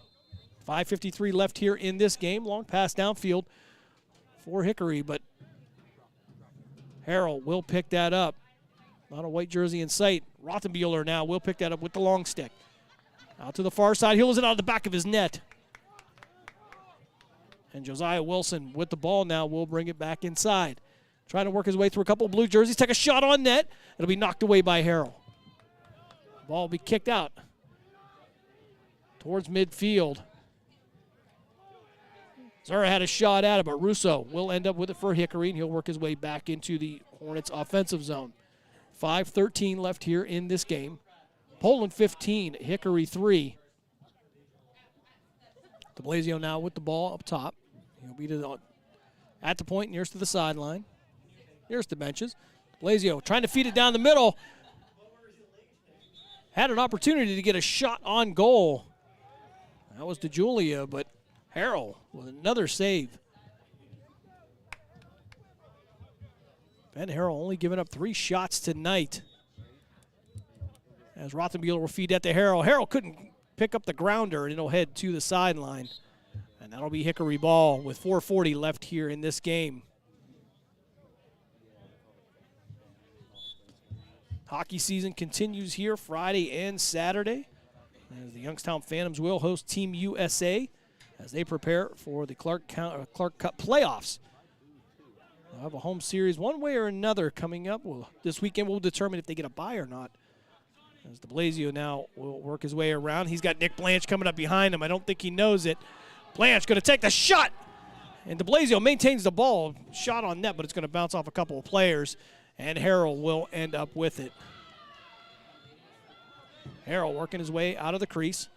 5:53 left here in this game. Long pass downfield for Hickory, but Harrell will pick that up. Not a white jersey in sight. Rothenbuehler now will pick that up with the long stick. Out to the far side. He'll lose it out of the back of his net. And Josiah Wilson with the ball now will bring it back inside. Trying to work his way through a couple of blue jerseys. Take a shot on net. It'll be knocked away by Harrell. Ball will be kicked out towards midfield. Zura had a shot at it, but Russo will end up with it for Hickory, and he'll work his way back into the Hornets' offensive zone. 5:13 left here in this game. Poland 15, Hickory 3. De Blasio now with the ball up top. He'll be at the point, nearest to the sideline, nearest the benches. De Blasio trying to feed it down the middle. Had an opportunity to get a shot on goal. That was DeJulia, but Harrell with another save. Ben Harrell only giving up 3 shots tonight. As Rothenbuehler will feed that to Harrell. Harrell couldn't pick up the grounder, and it'll head to the sideline. And that'll be Hickory ball with 4:40 left here in this game. Hockey season continues here Friday and Saturday, as the Youngstown Phantoms will host Team USA as they prepare for the Clark Cup playoffs. They'll have a home series one way or another coming up. This weekend will determine if they get a bye or not. As De Blasio now will work his way around. He's got Nick Blanche coming up behind him. I don't think he knows it. Blanche going to take the shot. And De Blasio maintains the ball. Shot on net, but it's going to bounce off a couple of players. And Harrell will end up with it. Harrell working his way out of the crease.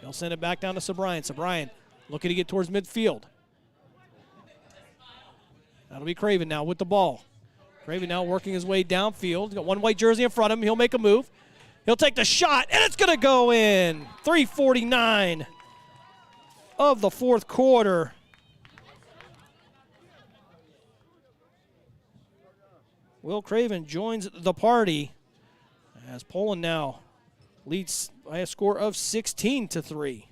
He'll send it back down to Sabrian. Sabrian looking to get towards midfield. That'll be Craven now with the ball. Craven now working his way downfield. He's got one white jersey in front of him. He'll make a move. He'll take the shot, and it's going to go in. 3:49 of the fourth quarter. Will Craven joins the party as Poland now leads by a score of 16-3.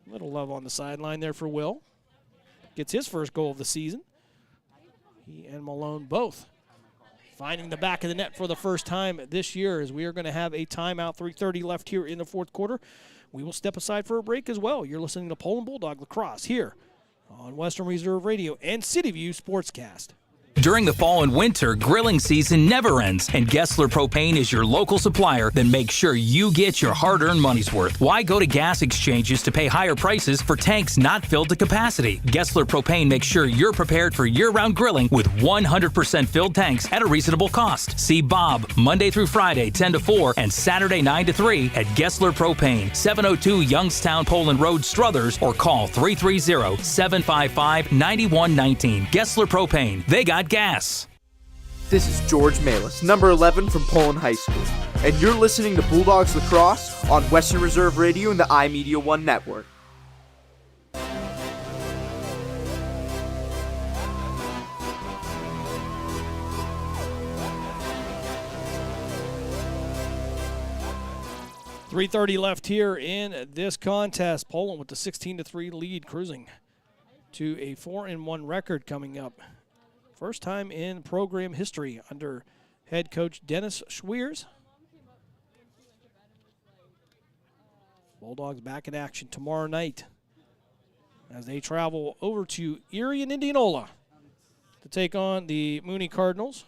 Little love on the sideline there for Will. Gets his first goal of the season. He and Malone both finding the back of the net for the first time this year, as we are going to have a timeout. 3:30 left here in the fourth quarter. We will step aside for a break as well. You're listening to Poland Bulldog Lacrosse here on Western Reserve Radio and City View Sportscast. During the fall and winter, grilling season never ends, and Gessler Propane is your local supplier that makes sure you get your hard-earned money's worth. Why go to gas exchanges to pay higher prices for tanks not filled to capacity? Gessler Propane makes sure you're prepared for year-round grilling with 100% filled tanks at a reasonable cost. See Bob Monday through Friday, 10 to 4, and Saturday, 9 to 3 at Gessler Propane, 702 Youngstown Poland Road, Struthers, or call 330-755-9119. Gessler Propane. They got gas. This is George Malis, number 11 from Poland High School, and you're listening to Bulldogs Lacrosse on Western Reserve Radio and the iMedia1 network. .330 left here in this contest. Poland with the 16-3 lead, cruising to a 4-1 record coming up. First time in program history under head coach Dennis Schweers. Bulldogs back in action tomorrow night as they travel over to Erie and Indianola to take on the Mooney Cardinals.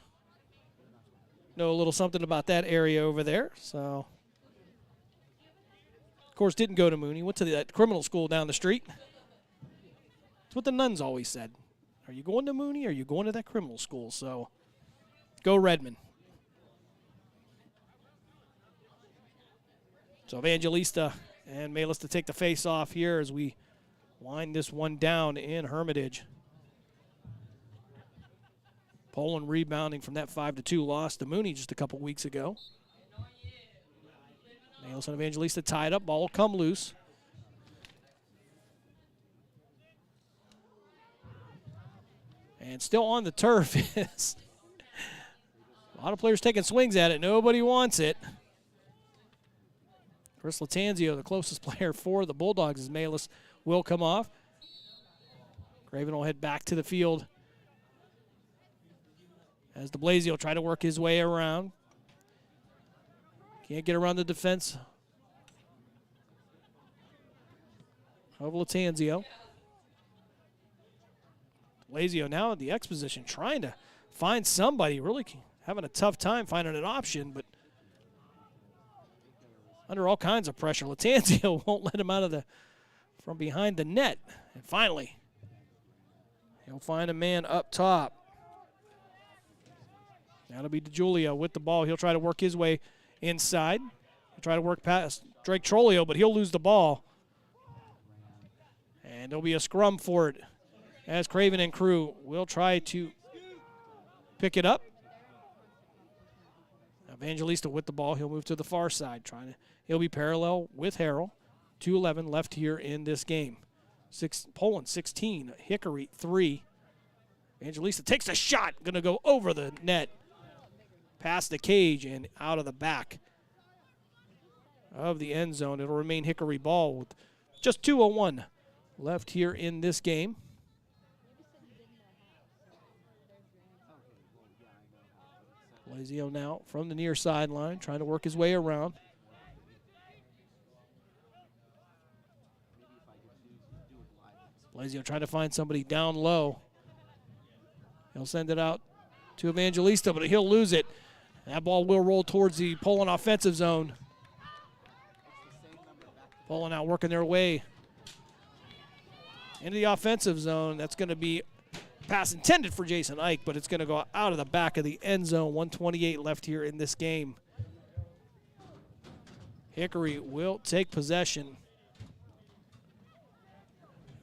Know a little something about that area over there, so. Of course, didn't go to Mooney, went to that criminal school down the street. That's what the nuns always said. Are you going to Mooney or are you going to that criminal school? So, go Redmond. So, Evangelista and Malis to take the face off here as we wind this one down in Hermitage. Poland rebounding from that 5-2 loss to Mooney just a couple weeks ago. Malis and Evangelista tied up. Ball will come loose. And still on the turf is a lot of players taking swings at it. Nobody wants it. Chris Latanzio, the closest player for the Bulldogs, as Malis will come off. Craven will head back to the field as DeBlasio will try to work his way around. Can't get around the defense of Latanzio. DeBlasio now at the X position, trying to find somebody, really having a tough time finding an option, but under all kinds of pressure. Latanzio won't let him out of from behind the net. And finally, he'll find a man up top. That'll be DeJulia with the ball. He'll try to work his way inside. He'll try to work past Drake Trolio, but he'll lose the ball. And there'll be a scrum for it as Craven and crew will try to pick it up. Evangelista with the ball. He'll move to the far side. He'll be parallel with Harrell. 2:11 left here in this game. Poland 16, Hickory 3. Evangelista takes a shot. Going to go over the net, past the cage and out of the back of the end zone. It'll remain Hickory ball with just 2:01 left here in this game. Lazio now from the near sideline, trying to work his way around. Lazio trying to find somebody down low. He'll send it out to Evangelista, but he'll lose it. That ball will roll towards the Poland offensive zone. Poland now working their way into the offensive zone. That's going to be pass intended for Jason Ike, but it's going to go out of the back of the end zone. 1:28 left here in this game. Hickory will take possession.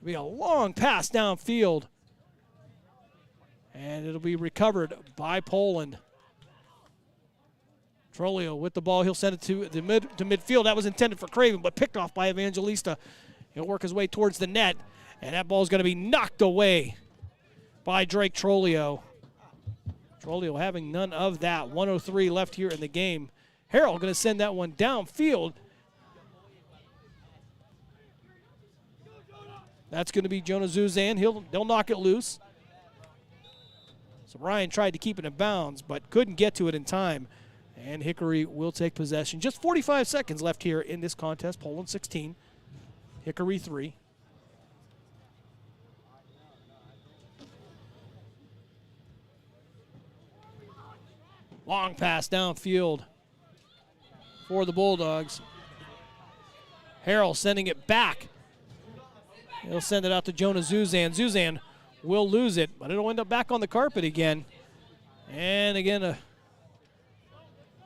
It'll be a long pass downfield, and it'll be recovered by Poland. Trolio with the ball. He'll send it to midfield. That was intended for Craven, but picked off by Evangelista. He'll work his way towards the net, and that ball is going to be knocked away by Drake Trolio. Trolio having none of that. 1:03 left here in the game. Harrell going to send that one downfield. That's going to be Jonah Zuzan. They'll knock it loose. So Ryan tried to keep it in bounds, but couldn't get to it in time. And Hickory will take possession. Just 45 seconds left here in this contest. Poland 16, Hickory 3. Long pass downfield for the Bulldogs. Harrell sending it back. He'll send it out to Jonah Zuzan. Zuzan will lose it, but it'll end up back on the carpet again. And again,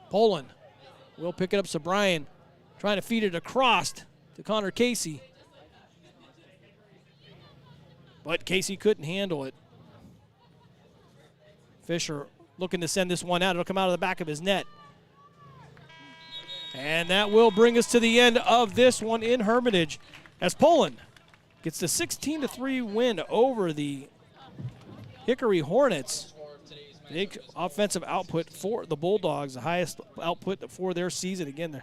Poland will pick it up. So Brian trying to feed it across to Connor Casey. But Casey couldn't handle it. Fisher looking to send this one out. It'll come out of the back of his net. And that will bring us to the end of this one in Hermitage as Poland gets the 16-3 win over the Hickory Hornets. Big offensive output for the Bulldogs, the highest output for their season. Again, the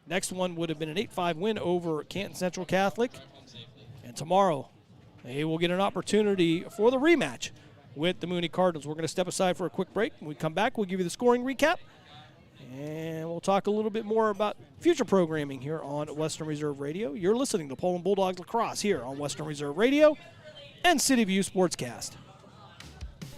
next one would have been an 8-5 win over Canton Central Catholic. And tomorrow, they will get an opportunity for the rematch with the Mooney Cardinals. We're going to step aside for a quick break. When we come back, we'll give you the scoring recap. And we'll talk a little bit more about future programming here on Western Reserve Radio. You're listening to Poland Bulldogs Lacrosse here on Western Reserve Radio and City View Sportscast.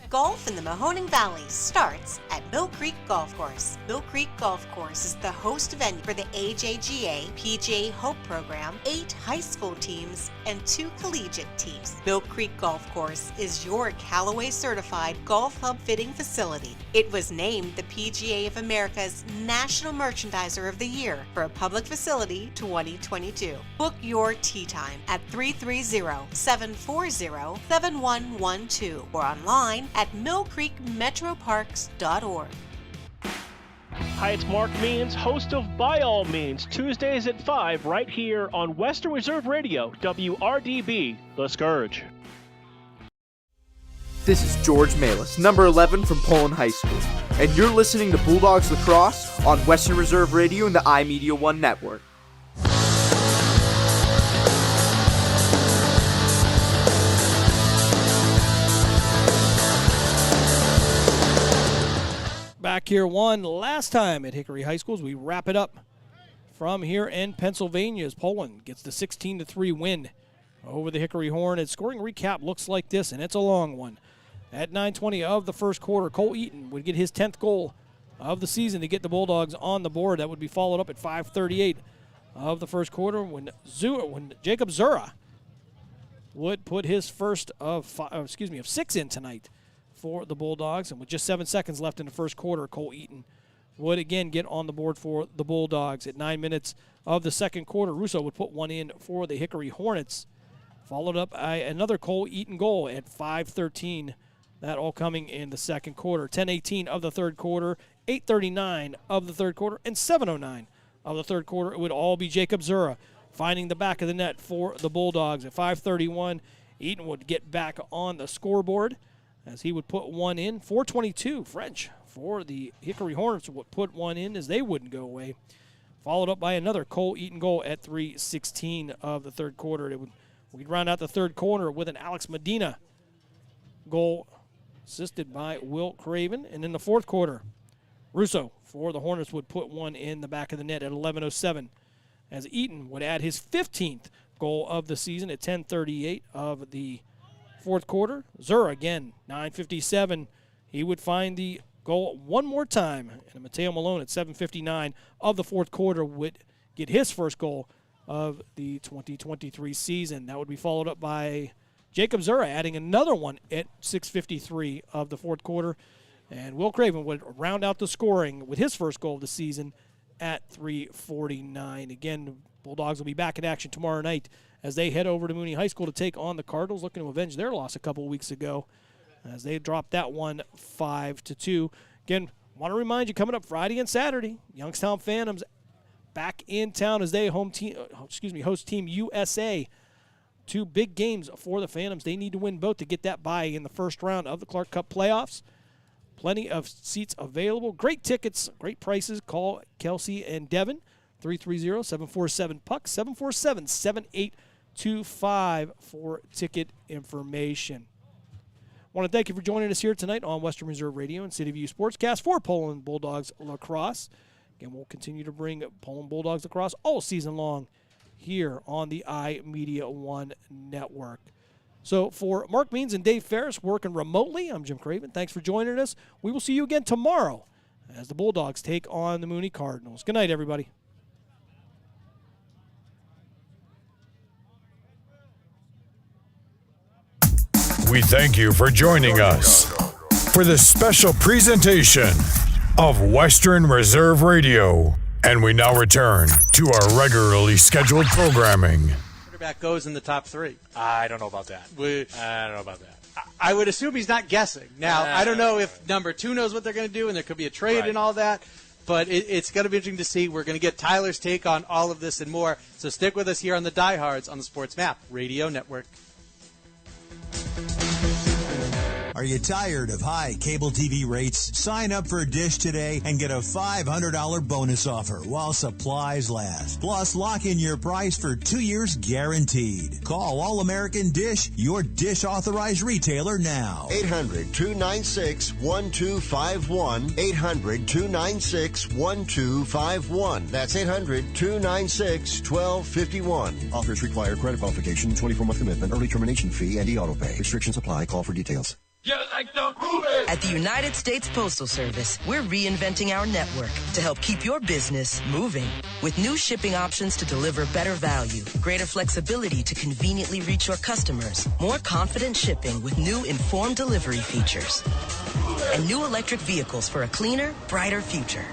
Golf in the Mahoning Valley starts at Mill Creek Golf Course. Mill Creek Golf Course is the host venue for the AJGA PGA Hope Program, 8 high school teams, and 2 collegiate teams. Mill Creek Golf Course is your Callaway certified golf club fitting facility. It was named the PGA of America's National Merchandiser of the Year for a public facility 2022. Book your tee time at 330-740-7112 or online at millcreekmetroparks.org. Hi, it's Mark Means, host of By All Means, Tuesdays at 5, right here on Western Reserve Radio, WRDB, The Scourge. This is George Malis, number 11 from Poland High School, and you're listening to Bulldogs Lacrosse on Western Reserve Radio and the iMedia1 network. Back here one last time at Hickory High School as we wrap it up from here in Pennsylvania as Poland gets the 16-3 win over the Hickory Hornets. Scoring recap looks like this, and it's a long one. At 9:20 of the first quarter, Cole Eaton would get his 10th goal of the season to get the Bulldogs on the board. That would be followed up at 5:38 of the first quarter when Jacob Zura would put his first of 6 in tonight for the Bulldogs. And with just 7 seconds left in the first quarter, Cole Eaton would again get on the board for the Bulldogs. At 9 minutes of the second quarter, Russo would put one in for the Hickory Hornets, followed up by another Cole Eaton goal at 5:13. That all coming in the second quarter. 10:18 of the third quarter, 8:39 of the third quarter, and 7:09 of the third quarter. It would all be Jacob Zura finding the back of the net for the Bulldogs. At 5:31, Eaton would get back on the scoreboard as he would put one in. 4:22, French for the Hickory Hornets would put one in as they wouldn't go away. Followed up by another Cole Eaton goal at 3:16 of the third quarter. We'd round out the third quarter with an Alex Medina goal assisted by Will Craven. And in the fourth quarter, Russo for the Hornets would put one in the back of the net at 11:07 as Eaton would add his 15th goal of the season at 10:38 of the fourth quarter. Zura again, 9:57. He would find the goal one more time. And Mateo Malone at 7:59 of the fourth quarter would get his first goal of the 2023 season. That would be followed up by Jacob Zura adding another one at 6:53 of the fourth quarter. And Will Craven would round out the scoring with his first goal of the season at 3:49. Again, Bulldogs will be back in action tomorrow night as they head over to Mooney High School to take on the Cardinals, looking to avenge their loss a couple weeks ago as they dropped that one 5-2. Again, want to remind you, coming up Friday and Saturday, Youngstown Phantoms back in town as they host Team USA. 2 big games for the Phantoms. They need to win both to get that bye in the first round of the Clark Cup playoffs. Plenty of seats available. Great tickets, great prices. Call Kelsey and Devin, 330-747-PUCK, 747-7825 for ticket information. I want to thank you for joining us here tonight on Western Reserve Radio and City View Sportscast for Poland Bulldogs Lacrosse. Again, we'll continue to bring Poland Bulldogs Lacrosse all season long here on the iMedia1 network. So for Mark Means and Dave Ferris working remotely, I'm Jim Craven. Thanks for joining us. We will see you again tomorrow as the Bulldogs take on the Mooney Cardinals. Good night, everybody. We thank you for joining us for this special presentation of Western Reserve Radio. And we now return to our regularly scheduled programming. Quarterback goes in the top 3. I don't know about that. I don't know about that. I would assume he's not guessing. Now, I don't know if number 2 knows what they're going to do, and there could be a trade and all that. But it's going to be interesting to see. We're going to get Tyler's take on all of this and more. So stick with us here on the Diehards on the Sports Map Radio Network. Are you tired of high cable TV rates? Sign up for Dish today and get a $500 bonus offer while supplies last. Plus, lock in your price for 2 years guaranteed. Call All-American Dish, your Dish authorized retailer now. 800-296-1251. 800-296-1251. That's 800-296-1251. Offers require credit qualification, 24-month commitment, early termination fee, and e-auto pay. Restrictions apply. Call for details. You like the movie? At the United States Postal Service, we're reinventing our network to help keep your business moving. With new shipping options to deliver better value, greater flexibility to conveniently reach your customers, more confident shipping with new informed delivery features, and new electric vehicles for a cleaner, brighter future.